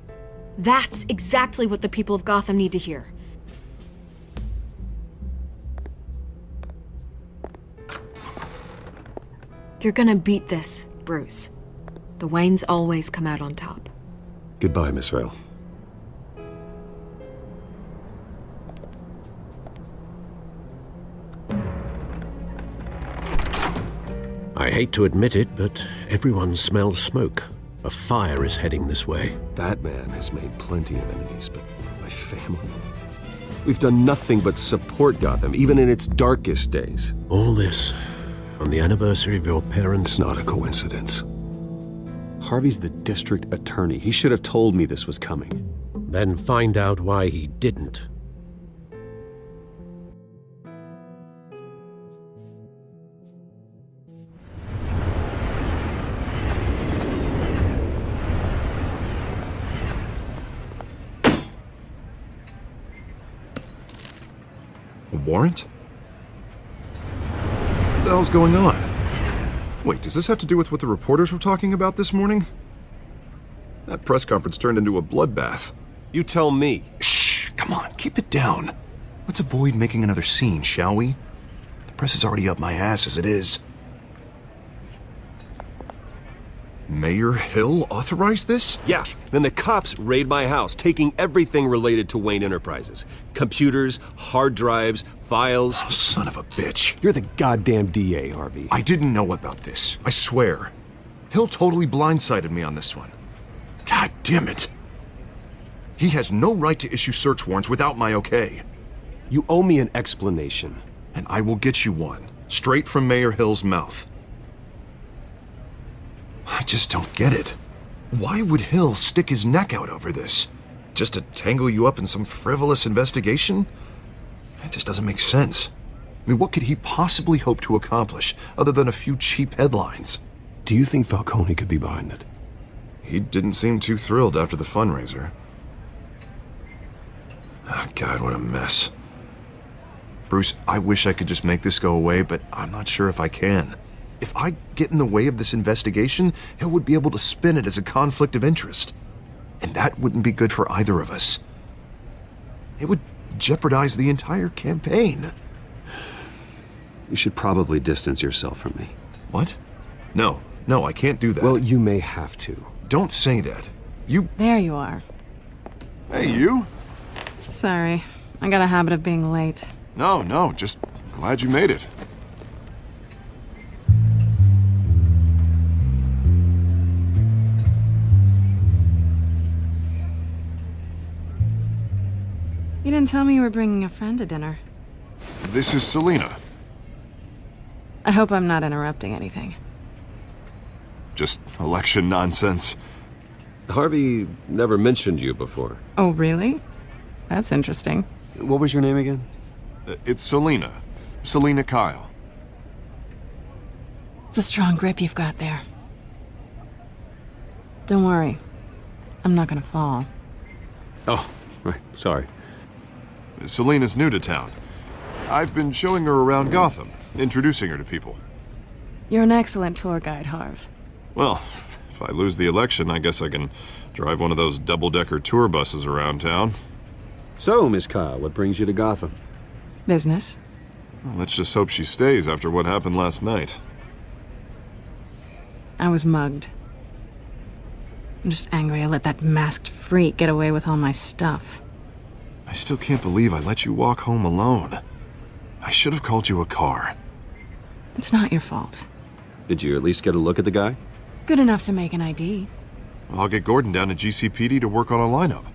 That's exactly what the people of Gotham need to hear. You're gonna beat this, Bruce. The Waynes always come out on top. Goodbye, Miss Vale. I hate to admit it, but everyone smells smoke. A fire is heading this way. Batman has made plenty of enemies, but my family? We've done nothing but support Gotham, even in its darkest days. All this on the anniversary of your parents'... It's not a coincidence. Harvey's the district attorney. He should have told me this was coming. Then find out why he didn't. A warrant? What the hell's going on? Wait, does this have to do with what the reporters were talking about this morning? That press conference turned into a bloodbath. You tell me. Shh, come on, keep it down. Let's avoid making another scene, shall we? The press is already up my ass as it is. Mayor Hill authorized this? Yeah, then the cops raid my house, taking everything related to Wayne Enterprises. Computers, hard drives, files. Oh, son of a bitch. You're the goddamn DA, Harvey. I didn't know about this. I swear. Hill totally blindsided me on this one. God damn it. He has no right to issue search warrants without my okay. You owe me an explanation. And I will get you one, straight from Mayor Hill's mouth. I just don't get it. Why would Hill stick his neck out over this? Just to tangle you up in some frivolous investigation? It just doesn't make sense. I mean, what could he possibly hope to accomplish other than a few cheap headlines? Do you think Falcone could be behind it? He didn't seem too thrilled after the fundraiser. Oh, God, what a mess. Bruce, I wish I could just make this go away, but I'm not sure if I can. If I get in the way of this investigation, Hill would be able to spin it as a conflict of interest. And that wouldn't be good for either of us. It would jeopardize the entire campaign. You should probably distance yourself from me. What? No, I can't do that. Well, you may have to. Don't say that. You... There you are. Hey, you. Sorry. I got a habit of being late. No, just glad you made it. You didn't tell me you were bringing a friend to dinner. This is Selina. I hope I'm not interrupting anything. Just election nonsense. Harvey never mentioned you before. Oh, really? That's interesting. What was your name again? It's Selina. Selina Kyle. It's a strong grip you've got there. Don't worry. I'm not gonna fall. Oh, right. Sorry. Selina's new to town. I've been showing her around Gotham, introducing her to people. You're an excellent tour guide, Harv. Well, if I lose the election, I guess I can drive one of those double-decker tour buses around town. So, Miss Kyle, what brings you to Gotham? Business. Well, let's just hope she stays after what happened last night. I was mugged. I'm just angry I let that masked freak get away with all my stuff. I still can't believe I let you walk home alone. I should have called you a car. It's not your fault. Did you at least get a look at the guy? Good enough to make an ID. I'll get Gordon down to GCPD to work on a lineup.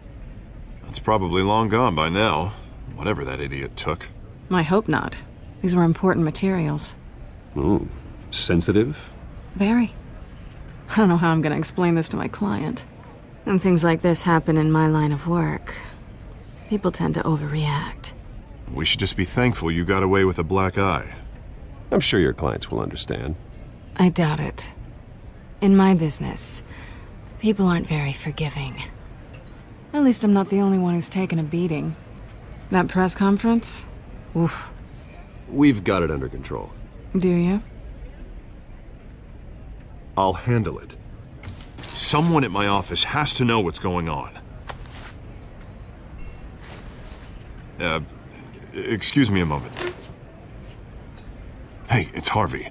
It's probably long gone by now, whatever that idiot took. I hope not. These were important materials. Ooh, sensitive? Very. I don't know how I'm gonna explain this to my client. When things like this happen in my line of work, people tend to overreact. We should just be thankful you got away with a black eye. I'm sure your clients will understand. I doubt it. In my business, people aren't very forgiving. At least I'm not the only one who's taken a beating. That press conference? Oof. We've got it under control. Do you? I'll handle it. Someone at my office has to know what's going on. Excuse me a moment. Hey, it's Harvey.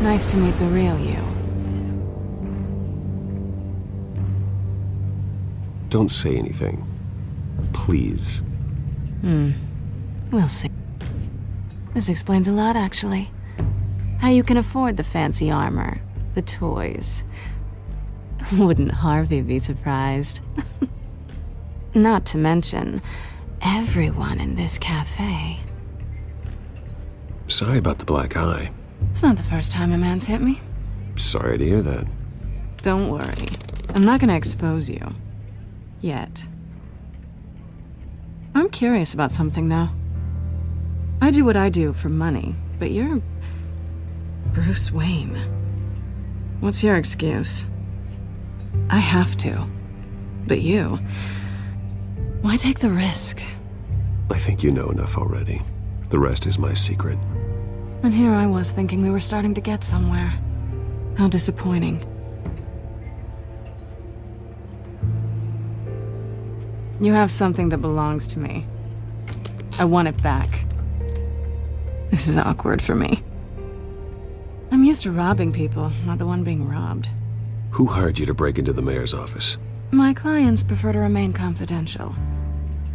Nice to meet the real you. Don't say anything. Please. We'll see. This explains a lot, actually. How you can afford the fancy armor, the toys. Wouldn't Harvey be surprised? Not to mention, everyone in this cafe. Sorry about the black eye. It's not the first time a man's hit me. Sorry to hear that. Don't worry. I'm not gonna expose you. Yet. I'm curious about something, though. I do what I do for money, but you're Bruce Wayne. What's your excuse? I have to. But you... why take the risk? I think you know enough already. The rest is my secret. And here I was thinking we were starting to get somewhere. How disappointing. You have something that belongs to me. I want it back. This is awkward for me. I'm used to robbing people, not the one being robbed. Who hired you to break into the mayor's office? My clients prefer to remain confidential.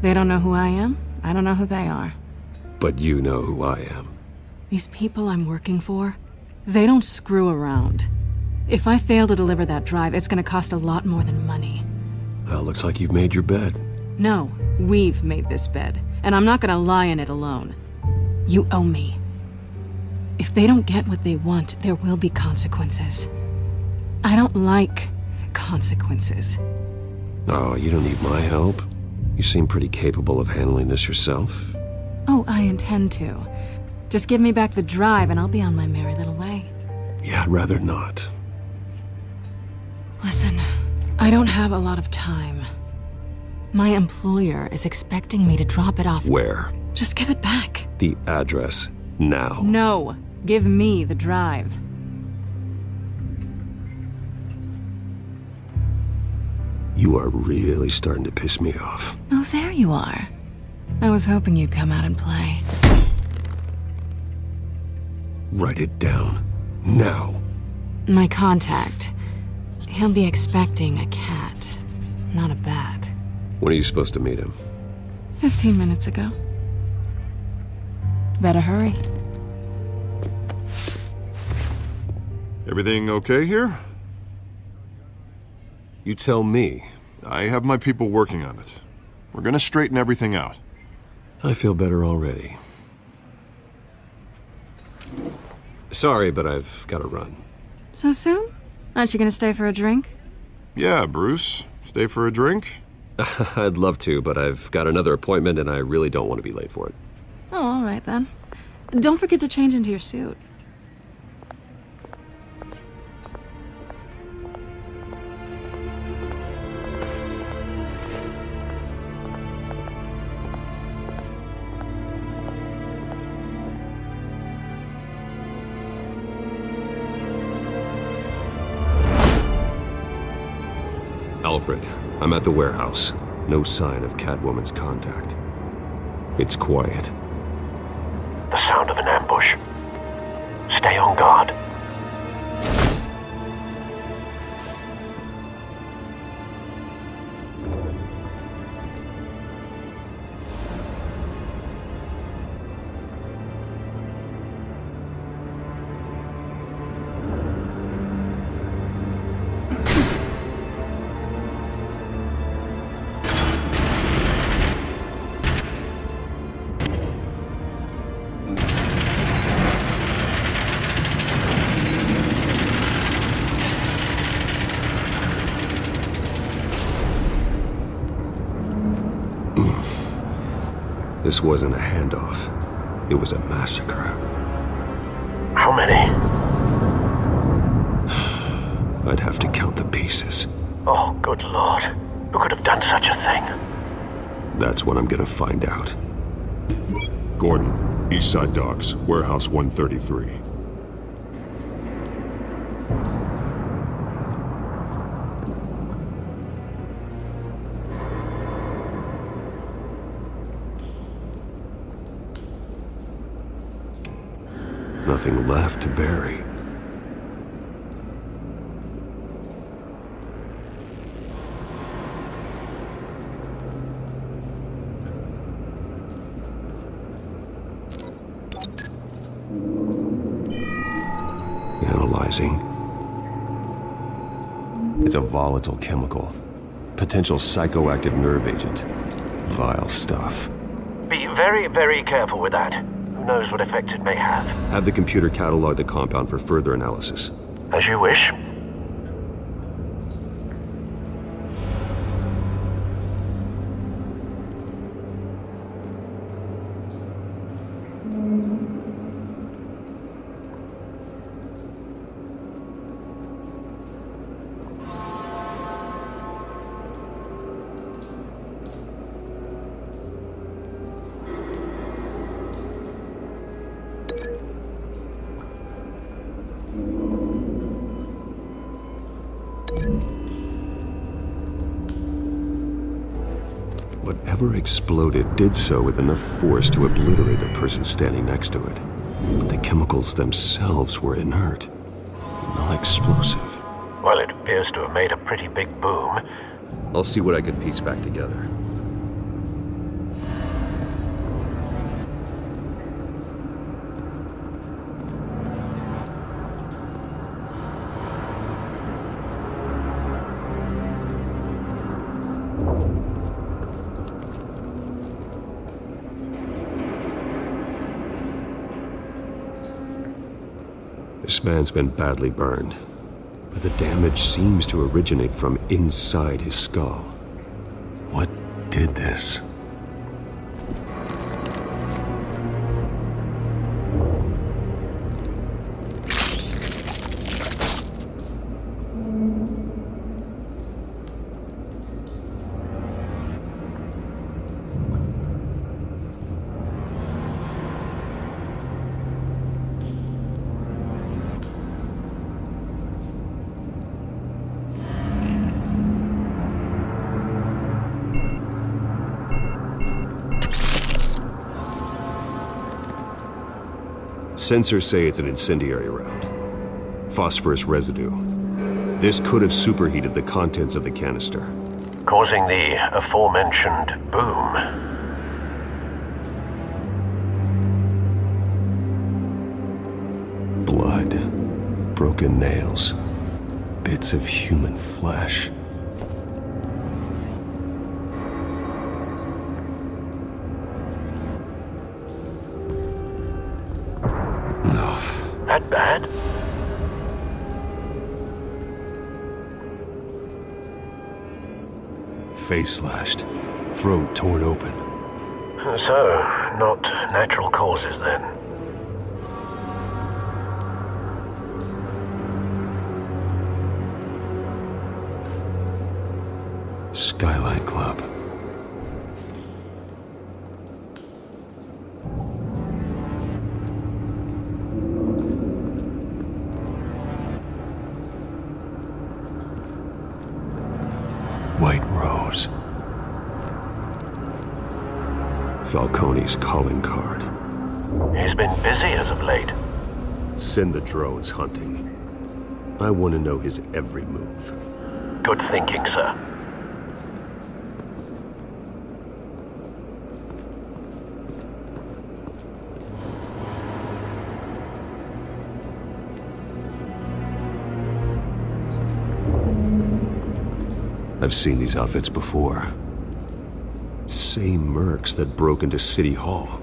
They don't know who I am, I don't know who they are. But you know who I am. These people I'm working for, they don't screw around. If I fail to deliver that drive, it's gonna cost a lot more than money. Well, looks like you've made your bed. No, we've made this bed, and I'm not gonna lie in it alone. You owe me. If they don't get what they want, there will be consequences. I don't like consequences. Oh, you don't need my help. You seem pretty capable of handling this yourself. Oh, I intend to. Just give me back the drive and I'll be on my merry little way. Yeah, I'd rather not. Listen, I don't have a lot of time. My employer is expecting me to drop it off. Where? Just give it back. The address, now. No, Give me the drive. You are really starting to piss me off. Oh, there you are. I was hoping you'd come out and play. Write it down. Now. My contact. He'll be expecting a cat, not a bat. When are you supposed to meet him? 15 minutes ago. Better hurry. Everything okay here? You tell me. I have my people working on it. We're gonna straighten everything out. I feel better already. Sorry, but I've got to run. So soon? Aren't you gonna stay for a drink? Yeah, Bruce. Stay for a drink? I'd love to, but I've got another appointment and I really don't want to be late for it. Oh, all right then. Don't forget to change into your suit. Alfred, I'm at the warehouse. No sign of Catwoman's contact. It's quiet. The sound of an ambush. Stay on guard. This wasn't a handoff. It was a massacre. How many? I'd have to count the pieces. Oh, good lord. Who could have done such a thing? That's what I'm gonna find out. Gordon, Eastside Docks, Warehouse 133. Nothing left to bury. Analyzing. It's a volatile chemical. Potential psychoactive nerve agent. Vile stuff. Be very, very careful with that. Who knows what effects it may have. Have the computer catalog the compound for further analysis. As you wish. Whatever exploded did so with enough force to obliterate the person standing next to it. But the chemicals themselves were inert, not explosive. Well, it appears to have made a pretty big boom. I'll see what I can piece back together. This man's been badly burned, but the damage seems to originate from inside his skull. What did this? Sensors say it's an incendiary round. Phosphorus residue. This could have superheated the contents of the canister, causing the aforementioned boom. Blood, broken nails, bits of human flesh. That bad? Face slashed, throat torn open. So, not natural causes then. Skyline Club. White Rose. Falcone's calling card. He's been busy as of late. Send the drones hunting. I want to know his every move. Good thinking, sir. I've seen these outfits before. Same mercs that broke into City Hall.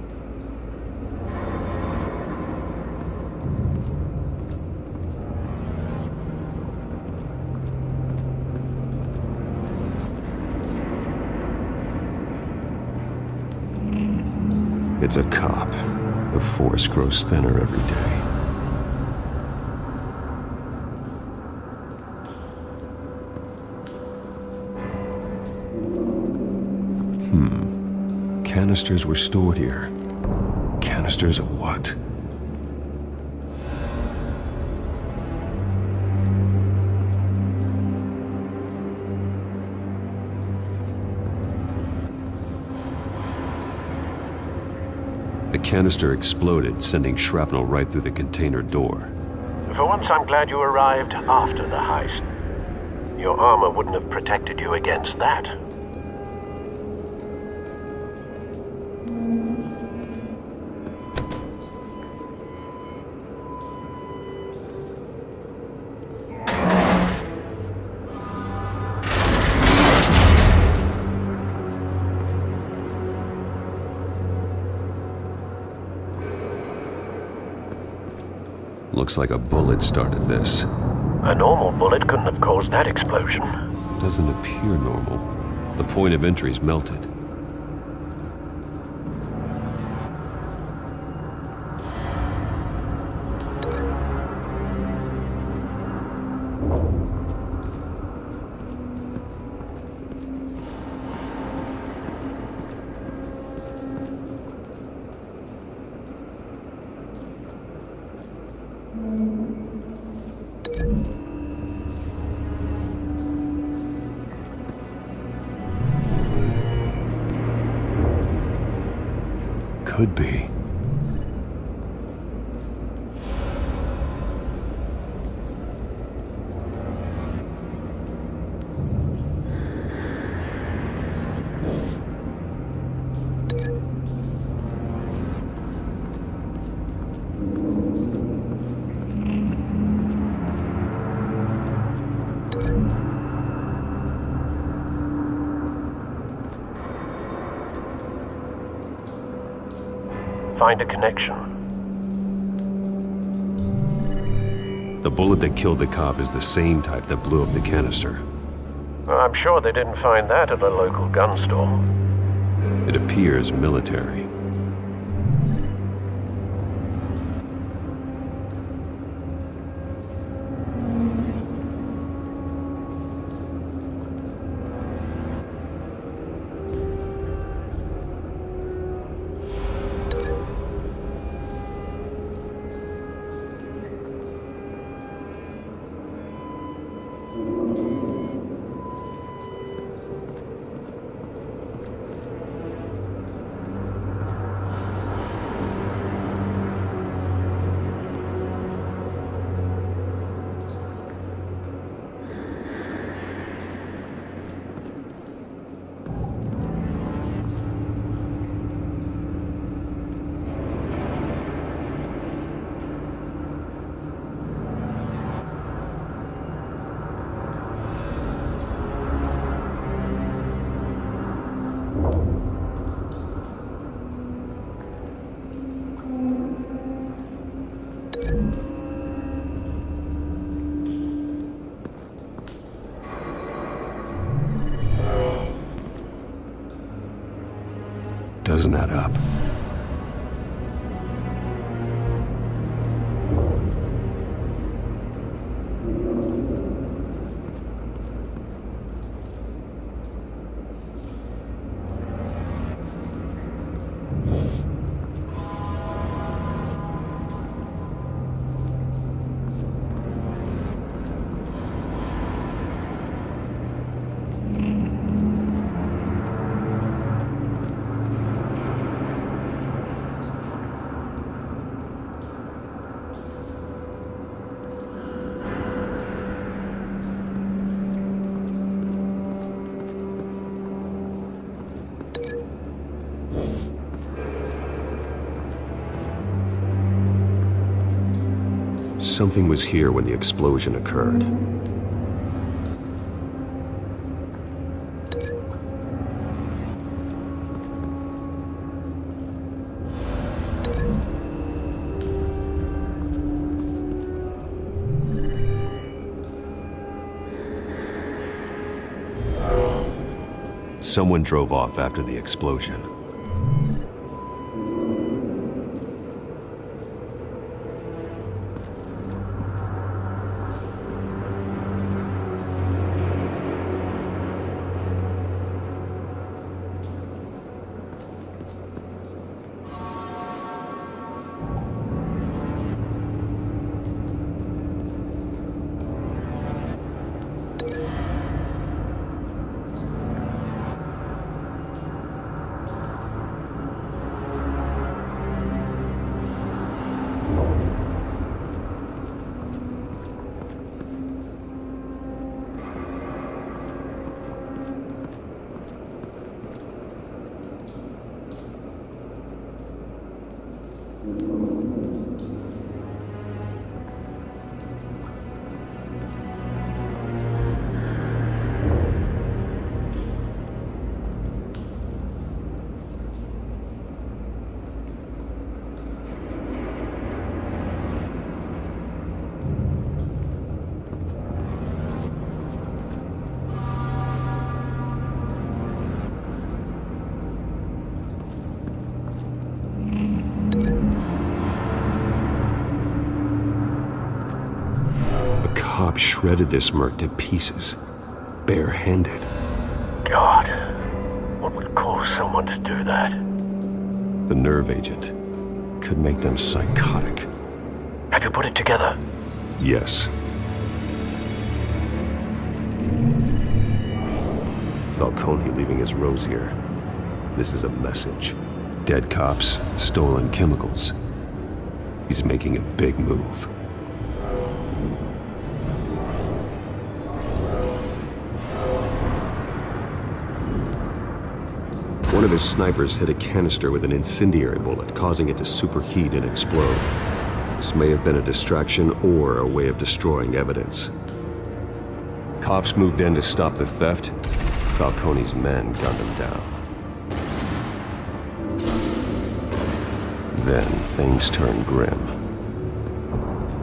It's a cop. The force grows thinner every day. Canisters were stored here. Canisters of what? The canister exploded, sending shrapnel right through the container door. For once, I'm glad you arrived after the heist. Your armor wouldn't have protected you against that. Looks like a bullet started this. A normal bullet couldn't have caused that explosion. Doesn't appear normal. The point of entry's melted. Could be. Find a connection. The bullet that killed the cop is the same type that blew up the canister. I'm sure they didn't find that at a local gun store. It appears military. Doesn't add up. Something was here when the explosion occurred. Someone drove off after the explosion. Shredded this merc to pieces, bare-handed. God, what would cause someone to do that? The nerve agent could make them psychotic. Have you put it together? Yes. Falcone leaving his rose here. This is a message. Dead cops, stolen chemicals. He's making a big move. One of his snipers hit a canister with an incendiary bullet, causing it to superheat and explode. This may have been a distraction or a way of destroying evidence. Cops moved in to stop the theft. Falcone's men gunned him down. Then things turned grim.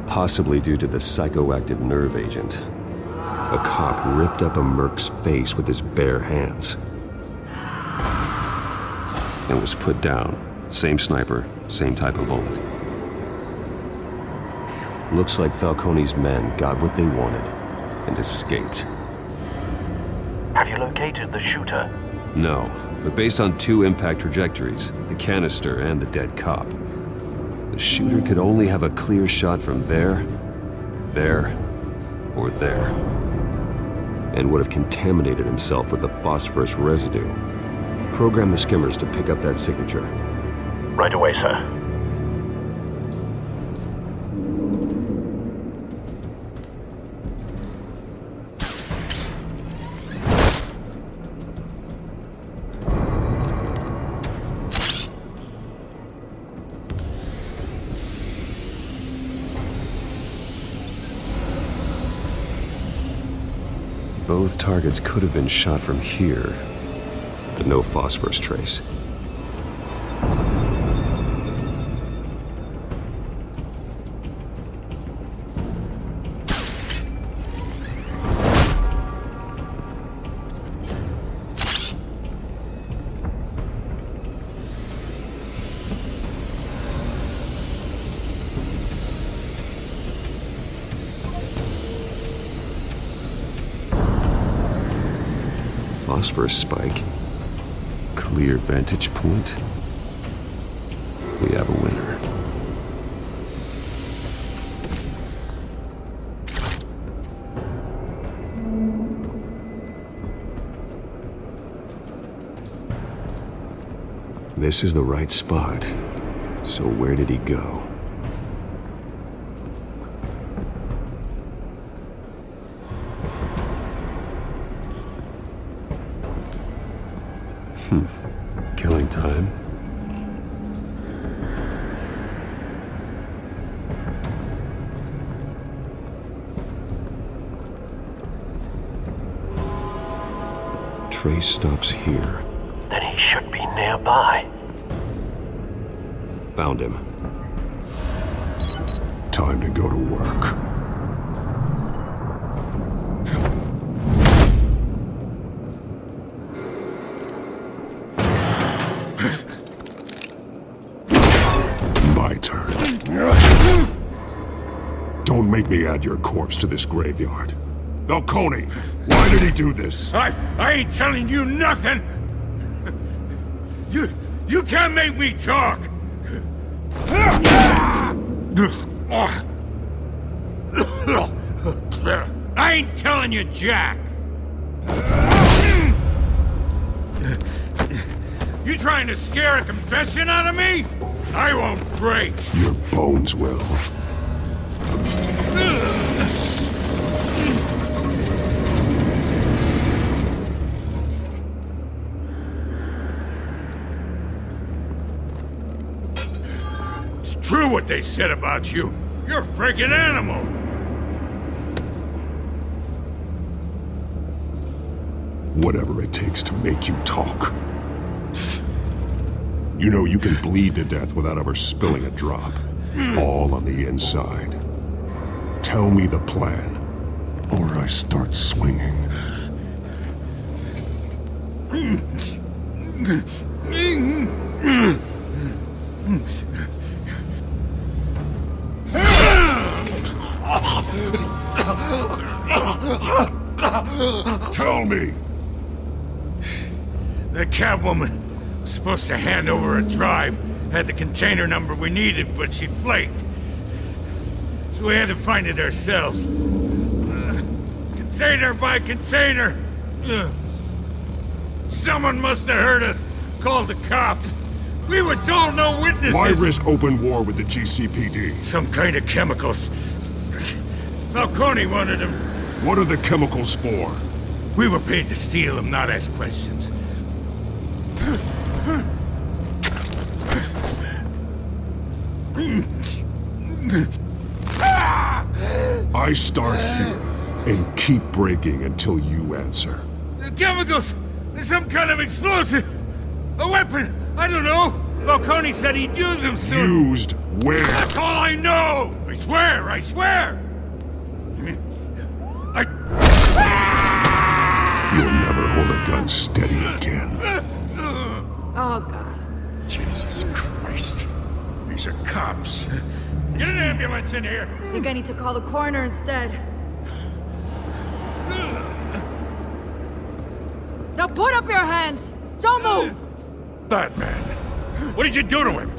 Possibly due to the psychoactive nerve agent. A cop ripped up a merc's face with his bare hands. And was put down. Same sniper, same type of bullet. Looks like Falcone's men got what they wanted and escaped. Have you located the shooter? No, but based on two impact trajectories, the canister and the dead cop, the shooter could only have a clear shot from there, or there, and would have contaminated himself with the phosphorus residue. Program the skimmers to pick up that signature. Right away, sir. Both targets could have been shot from here, but no phosphorus trace. phosphorus spike. Clear vantage point. We have a winner. This is the right spot. So where did he go? Killing time. Trace stops here. Then he should be nearby. Found him. Time to go to work. My turn. Don't make me add your corpse to this graveyard. Falcone, why did he do this? I ain't telling you nothing! You can't make me talk! I ain't telling you jack! You trying to scare a confession out of me? I won't break! Your bones will. True what they said about you. You're a friggin' animal. Whatever it takes to make you talk. You know you can bleed to death without ever spilling a drop. All on the inside. Tell me the plan, or I start swinging. Tell me! The Catwoman was supposed to hand over a drive, had the container number we needed, but she flaked. So we had to find it ourselves. Container by container! Someone must have heard us, called the cops. We were told no witnesses! Why risk open war with the GCPD? Some kind of chemicals. Falcone wanted them. What are the chemicals for? We were paid to steal them, not ask questions. I start here and keep breaking until you answer. The chemicals! There's some kind of explosive! A weapon! I don't know! Falcone said he'd use them soon! Used where? That's all I know! I swear! I swear! You'll never hold a gun steady again. Oh, God. Jesus Christ. These are cops. Get an ambulance in here! I think I need to call the coroner instead. Now put up your hands! Don't move! Batman, what did you do to him?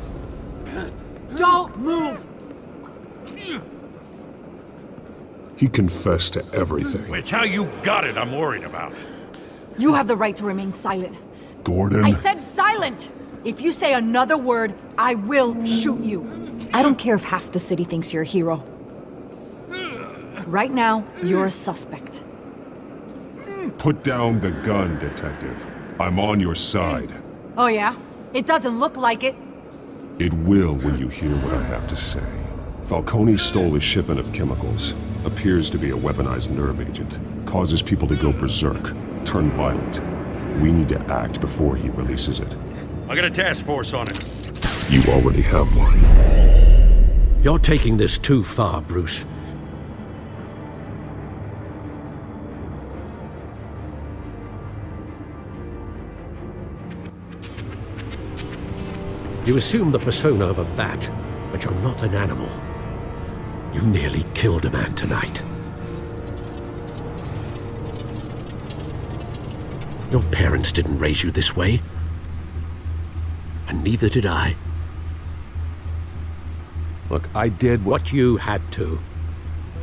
Don't move! He confessed to everything. It's how you got it I'm worried about. You have the right to remain silent. Gordon? I said silent! If you say another word, I will shoot you. I don't care if half the city thinks you're a hero. Right now, you're a suspect. Put down the gun, Detective. I'm on your side. Oh yeah? It doesn't look like it. It will when you hear what I have to say. Falcone stole a shipment of chemicals. Appears to be a weaponized nerve agent. Causes people to go berserk. Turn violent. We need to act before he releases it. I got a task force on it. You already have one. You're taking this too far, Bruce. You assume the persona of a bat, but you're not an animal. You nearly killed a man tonight. Your parents didn't raise you this way. And neither did I. Look, I did what you had to.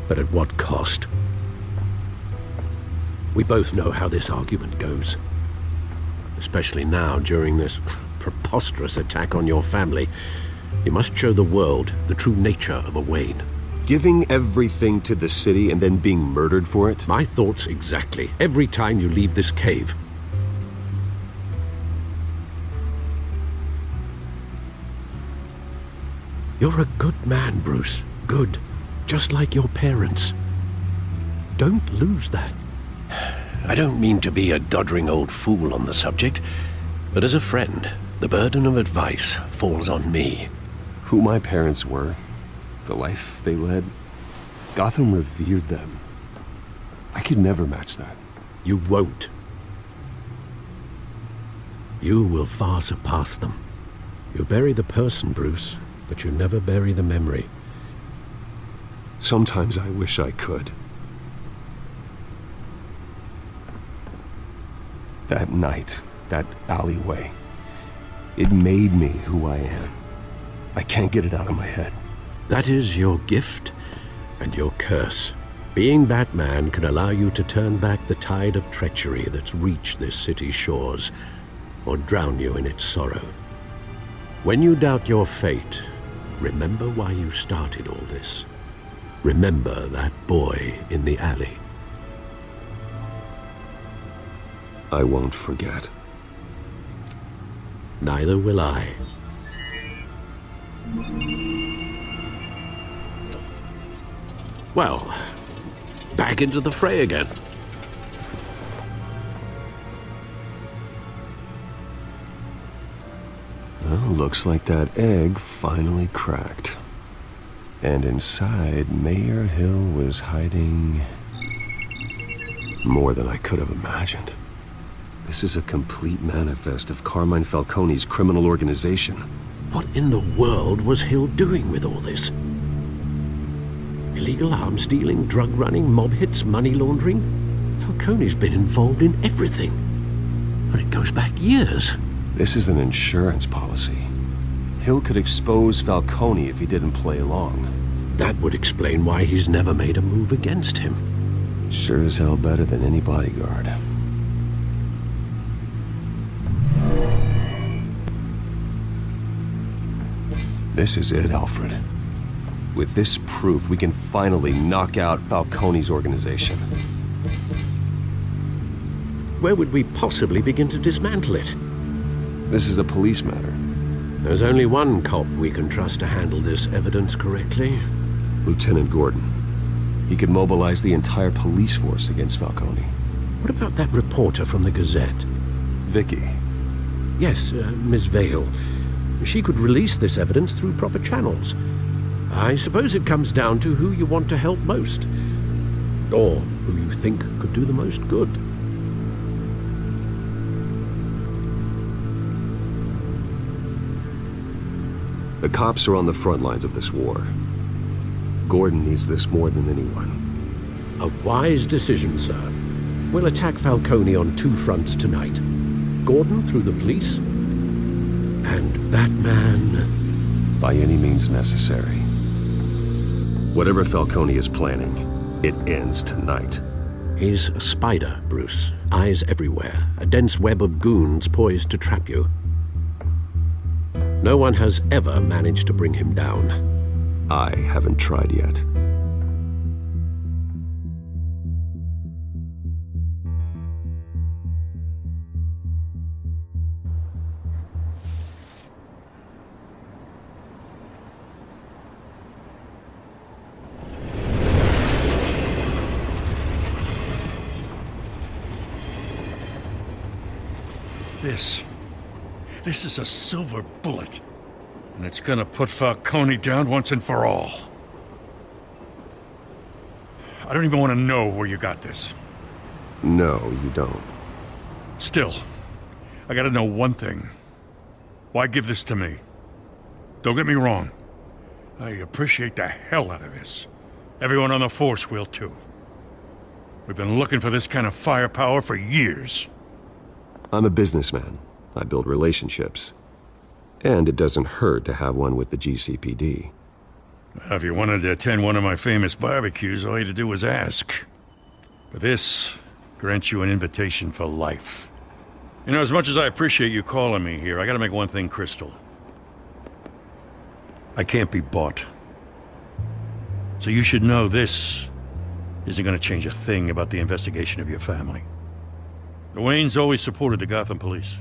But at what cost? We both know how this argument goes. Especially now, during this preposterous attack on your family. You must show the world the true nature of a Wayne. Giving everything to the city and then being murdered for it? My thoughts exactly. Every time you leave this cave. You're a good man, Bruce. Good. Just like your parents. Don't lose that. I don't mean to be a doddering old fool on the subject, but as a friend, the burden of advice falls on me. Who my parents were, the life they led, Gotham revered them. I could never match that. You won't. You will far surpass them. You bury the person, Bruce, but you never bury the memory. Sometimes I wish I could. That night, that alleyway, it made me who I am. I can't get it out of my head. That is your gift and your curse. Being Batman can allow you to turn back the tide of treachery that's reached this city's shores, or drown you in its sorrow. When you doubt your fate, remember why you started all this. Remember that boy in the alley. I won't forget. Neither will I. Well, back into the fray again. Well, looks like that egg finally cracked. And inside, Mayor Hill was hiding more than I could have imagined. This is a complete manifest of Carmine Falcone's criminal organization. What in the world was Hill doing with all this? Illegal arms dealing, drug running, mob hits, money laundering? Falcone's been involved in everything. And it goes back years. This is an insurance policy. Hill could expose Falcone if he didn't play along. That would explain why he's never made a move against him. Sure as hell better than any bodyguard. This is it, Alfred. With this proof, we can finally knock out Falcone's organization. Where would we possibly begin to dismantle it? This is a police matter. There's only one cop we can trust to handle this evidence correctly. Lieutenant Gordon. He could mobilize the entire police force against Falcone. What about that reporter from the Gazette? Vicky. Yes, Miss Vale. She could release this evidence through proper channels. I suppose it comes down to who you want to help most. Or who you think could do the most good. The cops are on the front lines of this war. Gordon needs this more than anyone. A wise decision, sir. We'll attack Falcone on two fronts tonight. Gordon through the police, and Batman... by any means necessary. Whatever Falcone is planning, it ends tonight. He's a spider, Bruce. Eyes everywhere. A dense web of goons poised to trap you. No one has ever managed to bring him down. I haven't tried yet. This is a silver bullet. And it's gonna put Falcone down once and for all. I don't even want to know where you got this. No, you don't. Still, I gotta know one thing. Why give this to me? Don't get me wrong. I appreciate the hell out of this. Everyone on the force will too. We've been looking for this kind of firepower for years. I'm a businessman. I build relationships. And it doesn't hurt to have one with the GCPD. If you wanted to attend one of my famous barbecues, all you had to do was ask. But this grants you an invitation for life. You know, as much as I appreciate you calling me here, I gotta make one thing crystal. I can't be bought. So you should know this isn't gonna change a thing about the investigation of your family. The Waynes always supported the Gotham police.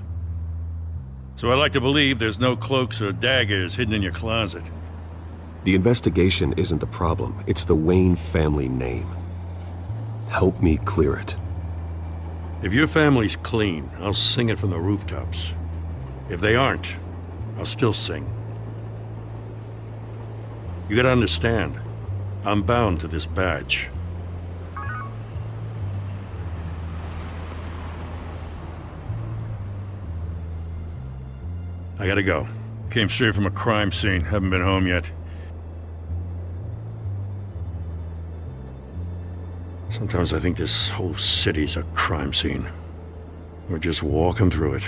So I like to believe there's no cloaks or daggers hidden in your closet. The investigation isn't the problem. It's the Wayne family name. Help me clear it. If your family's clean, I'll sing it from the rooftops. If they aren't, I'll still sing. You gotta understand, I'm bound to this badge. I gotta go. Came straight from a crime scene, haven't been home yet. Sometimes I think this whole city's a crime scene. We're just walking through it.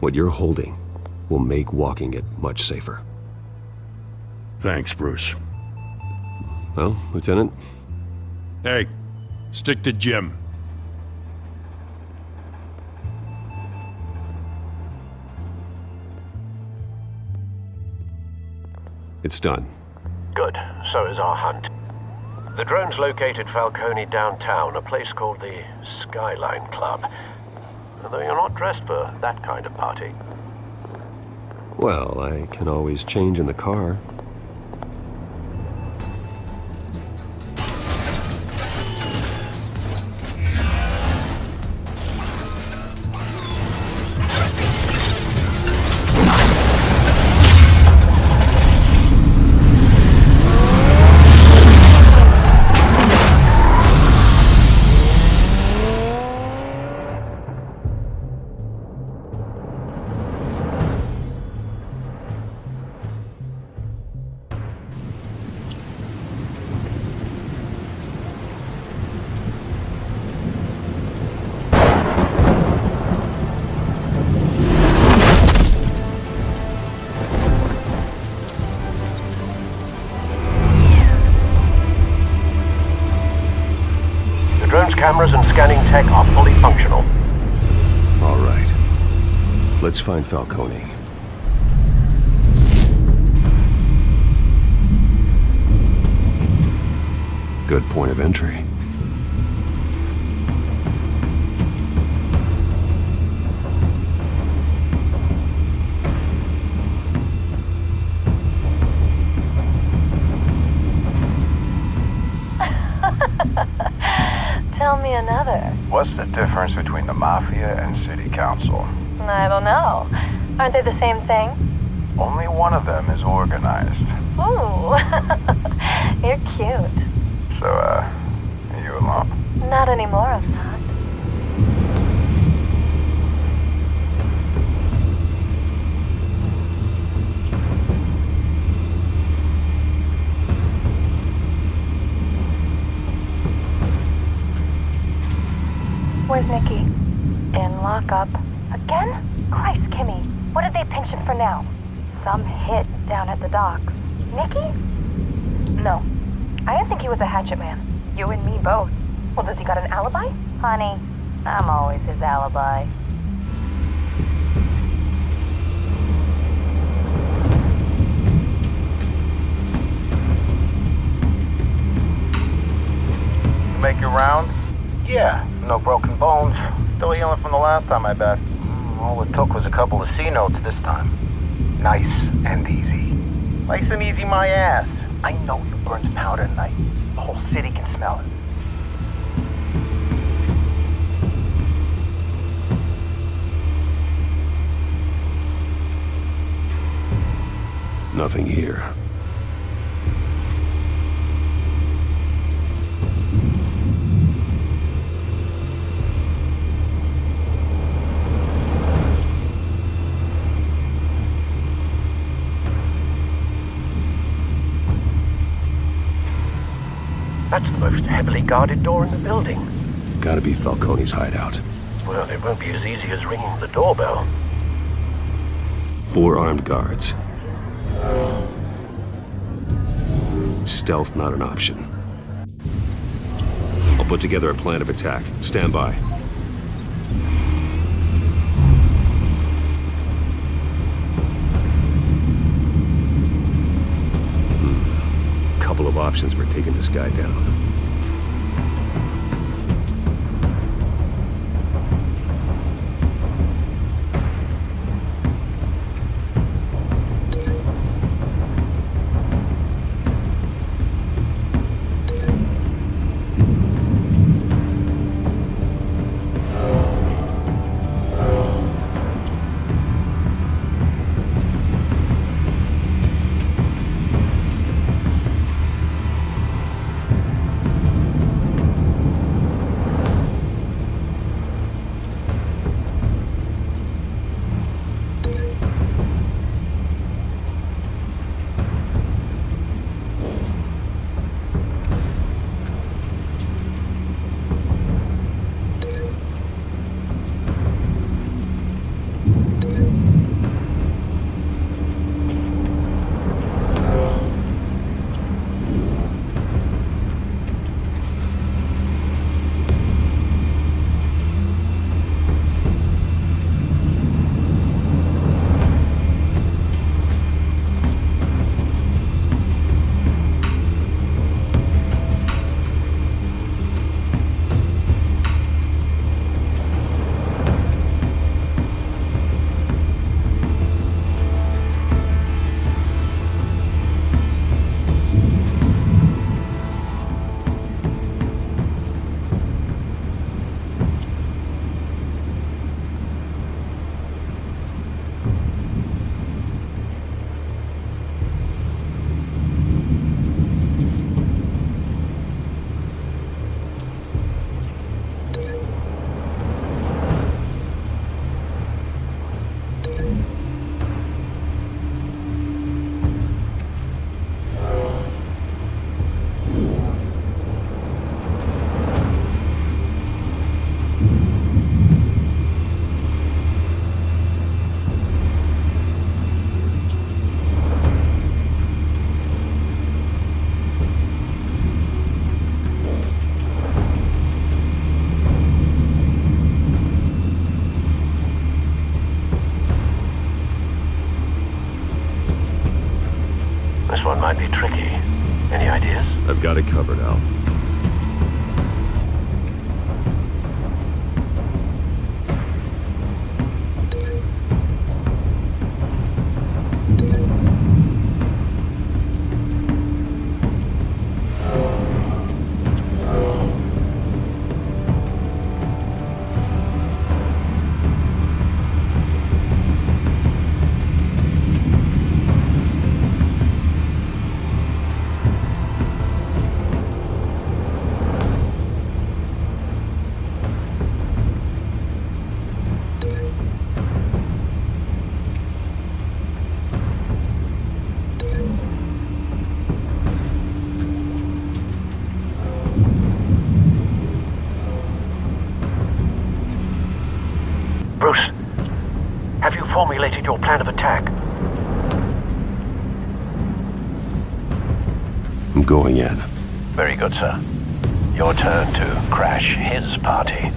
What you're holding will make walking it much safer. Thanks, Bruce. Well, Lieutenant? Hey, stick to Jim. It's done. Good. So is our hunt. The drone's located Falcone downtown, a place called the Skyline Club. Although you're not dressed for that kind of party. Well, I can always change in the car. Cameras and scanning tech are fully functional. All right. Let's find Falcone. Good point of entry. Tell me another. What's the difference between the Mafia and City Council? I don't know. Aren't they the same thing? Only one of them is organized. Ooh. You're cute. So, are you alone? Not anymore, I'm not. Where's Nicky? In lockup. Again? Christ, Kimmy. What did they pinch him for now? Some hit down at the docks. Nicky? No. I didn't think he was a hatchet man. You and me both. Well, does he got an alibi? Honey, I'm always his alibi. Make your round? Yeah, no broken bones. Still healing from the last time, I bet. All it took was a couple of C notes this time. Nice and easy. Nice and easy, my ass. I know you burned powder tonight. The whole city can smell it. Nothing here. That's the most heavily guarded door in the building. Gotta be Falcone's hideout. Well, it won't be as easy as ringing the doorbell. 4 armed guards. Stealth not an option. I'll put together a plan of attack. Stand by. Couple of options for taking this guy down. This one might be tricky. Any ideas? I've got it covered, Al. Bruce, have you formulated your plan of attack? I'm going in. Very good, sir. Your turn to crash his party.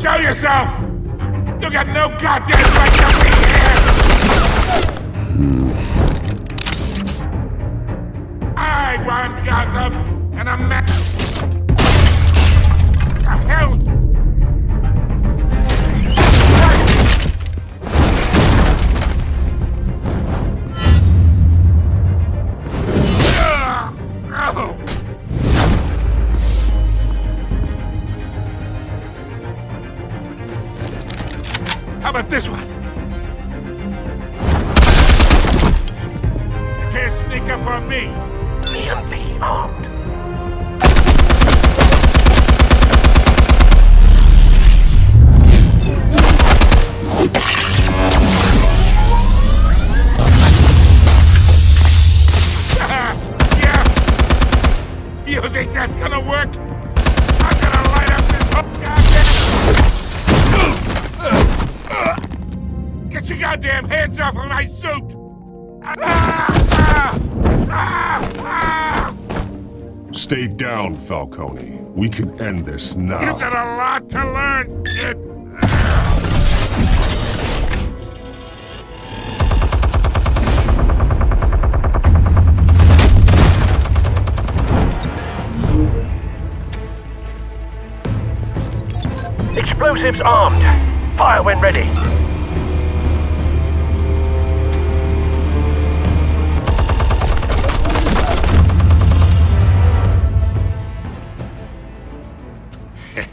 Show yourself! You got no goddamn right to be here! I want Gotham, and a man. The hell? How about this one? You can't sneak up on me. EMP armed. Yeah. You think that's gonna work? I'm gonna light up this whole goddamn... Get your goddamn hands off of my suit! Stay down, Falcone. We can end this now. You got a lot to learn, kid. Explosives armed. Fire when ready.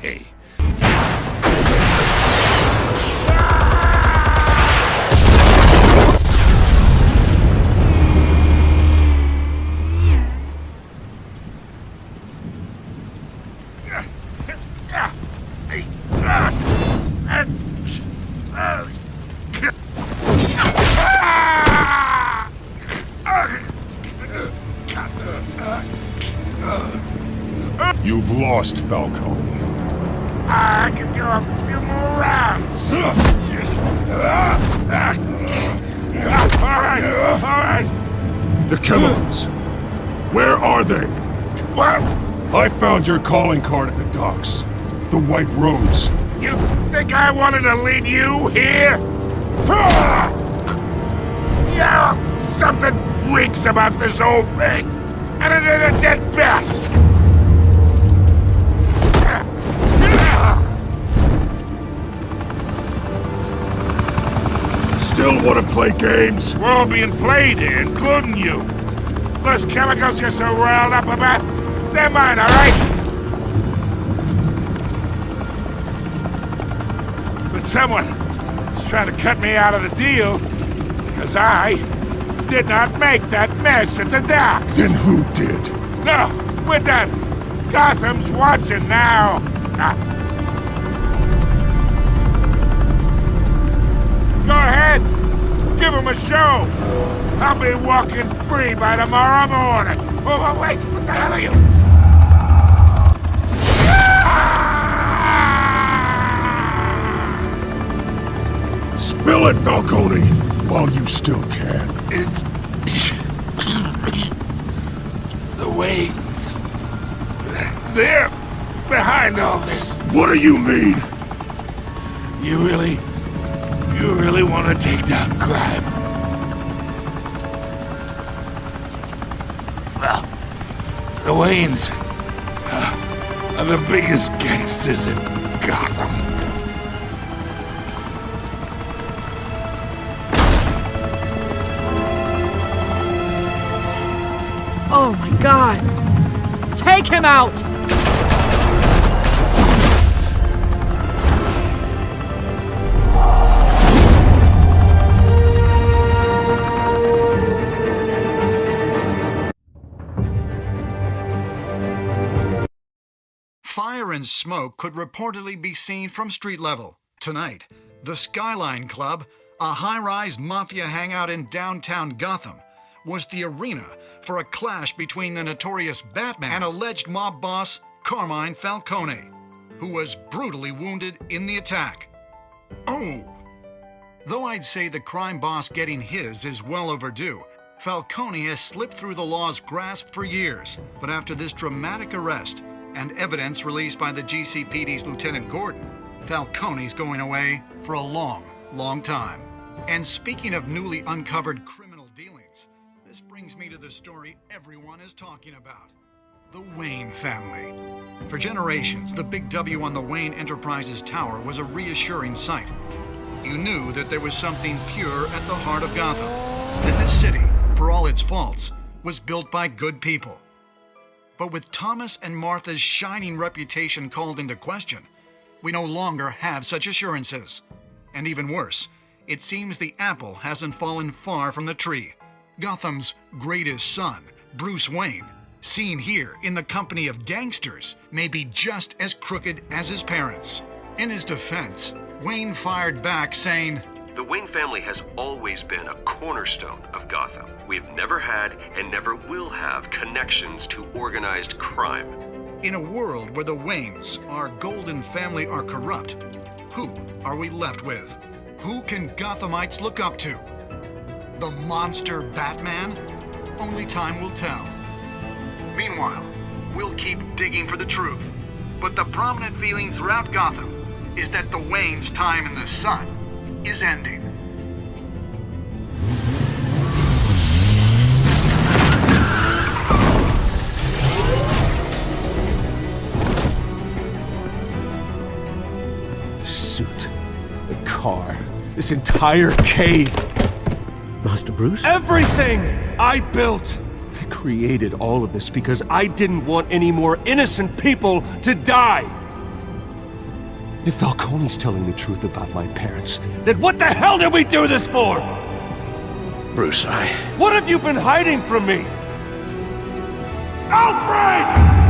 Hey. You've lost, Falcone. I can go a few more rounds. All right. The chemicals. Where are they? What? I found your calling card at the docks. The White Rose. You think I wanted to lead you here? Yeah, something reeks about this whole thing. And it is a dead bat. Still want to play games? We're all being played here, including you. Those chemicals you're so riled up about, they're mine, all right? But someone is trying to cut me out of the deal because I did not make that mess at the docks. Then who did? No, we're done. Gotham's watching now. Go ahead. Give him a show. I'll be walking free by tomorrow morning. Oh, wait. What the hell are you? Spill it, Falcone, while you still can. It's... the Waynes. They're behind all this. What do you mean? You really want to take down crime? Well, the Waynes are the biggest gangsters in Gotham. Oh my God! Take him out! Fire and smoke could reportedly be seen from street level. Tonight, the Skyline Club, a high-rise mafia hangout in downtown Gotham, was the arena for a clash between the notorious Batman and alleged mob boss Carmine Falcone, who was brutally wounded in the attack. Oh! Though I'd say the crime boss getting his is well overdue, Falcone has slipped through the law's grasp for years. But after this dramatic arrest, and evidence released by the GCPD's Lieutenant Gordon, Falcone's going away for a long, long time. And speaking of newly uncovered criminal dealings, this brings me to the story everyone is talking about. The Wayne family. For generations, the big W on the Wayne Enterprises tower was a reassuring sight. You knew that there was something pure at the heart of Gotham. That this city, for all its faults, was built by good people. But with Thomas and Martha's shining reputation called into question, we no longer have such assurances. And even worse, it seems the apple hasn't fallen far from the tree. Gotham's greatest son, Bruce Wayne, seen here in the company of gangsters, may be just as crooked as his parents. In his defense, Wayne fired back saying, "The Wayne family has always been a cornerstone of Gotham. We've never had and never will have connections to organized crime." In a world where the Waynes, our golden family, are corrupt, who are we left with? Who can Gothamites look up to? The monster Batman? Only time will tell. Meanwhile, we'll keep digging for the truth. But the prominent feeling throughout Gotham is that the Waynes' time in the sun is ending. The suit, the car, this entire cave. Master Bruce? Everything I built! I created all of this because I didn't want any more innocent people to die! If Falcone's telling the truth about my parents, then what the hell did we do this for? Bruce, What have you been hiding from me? Alfred!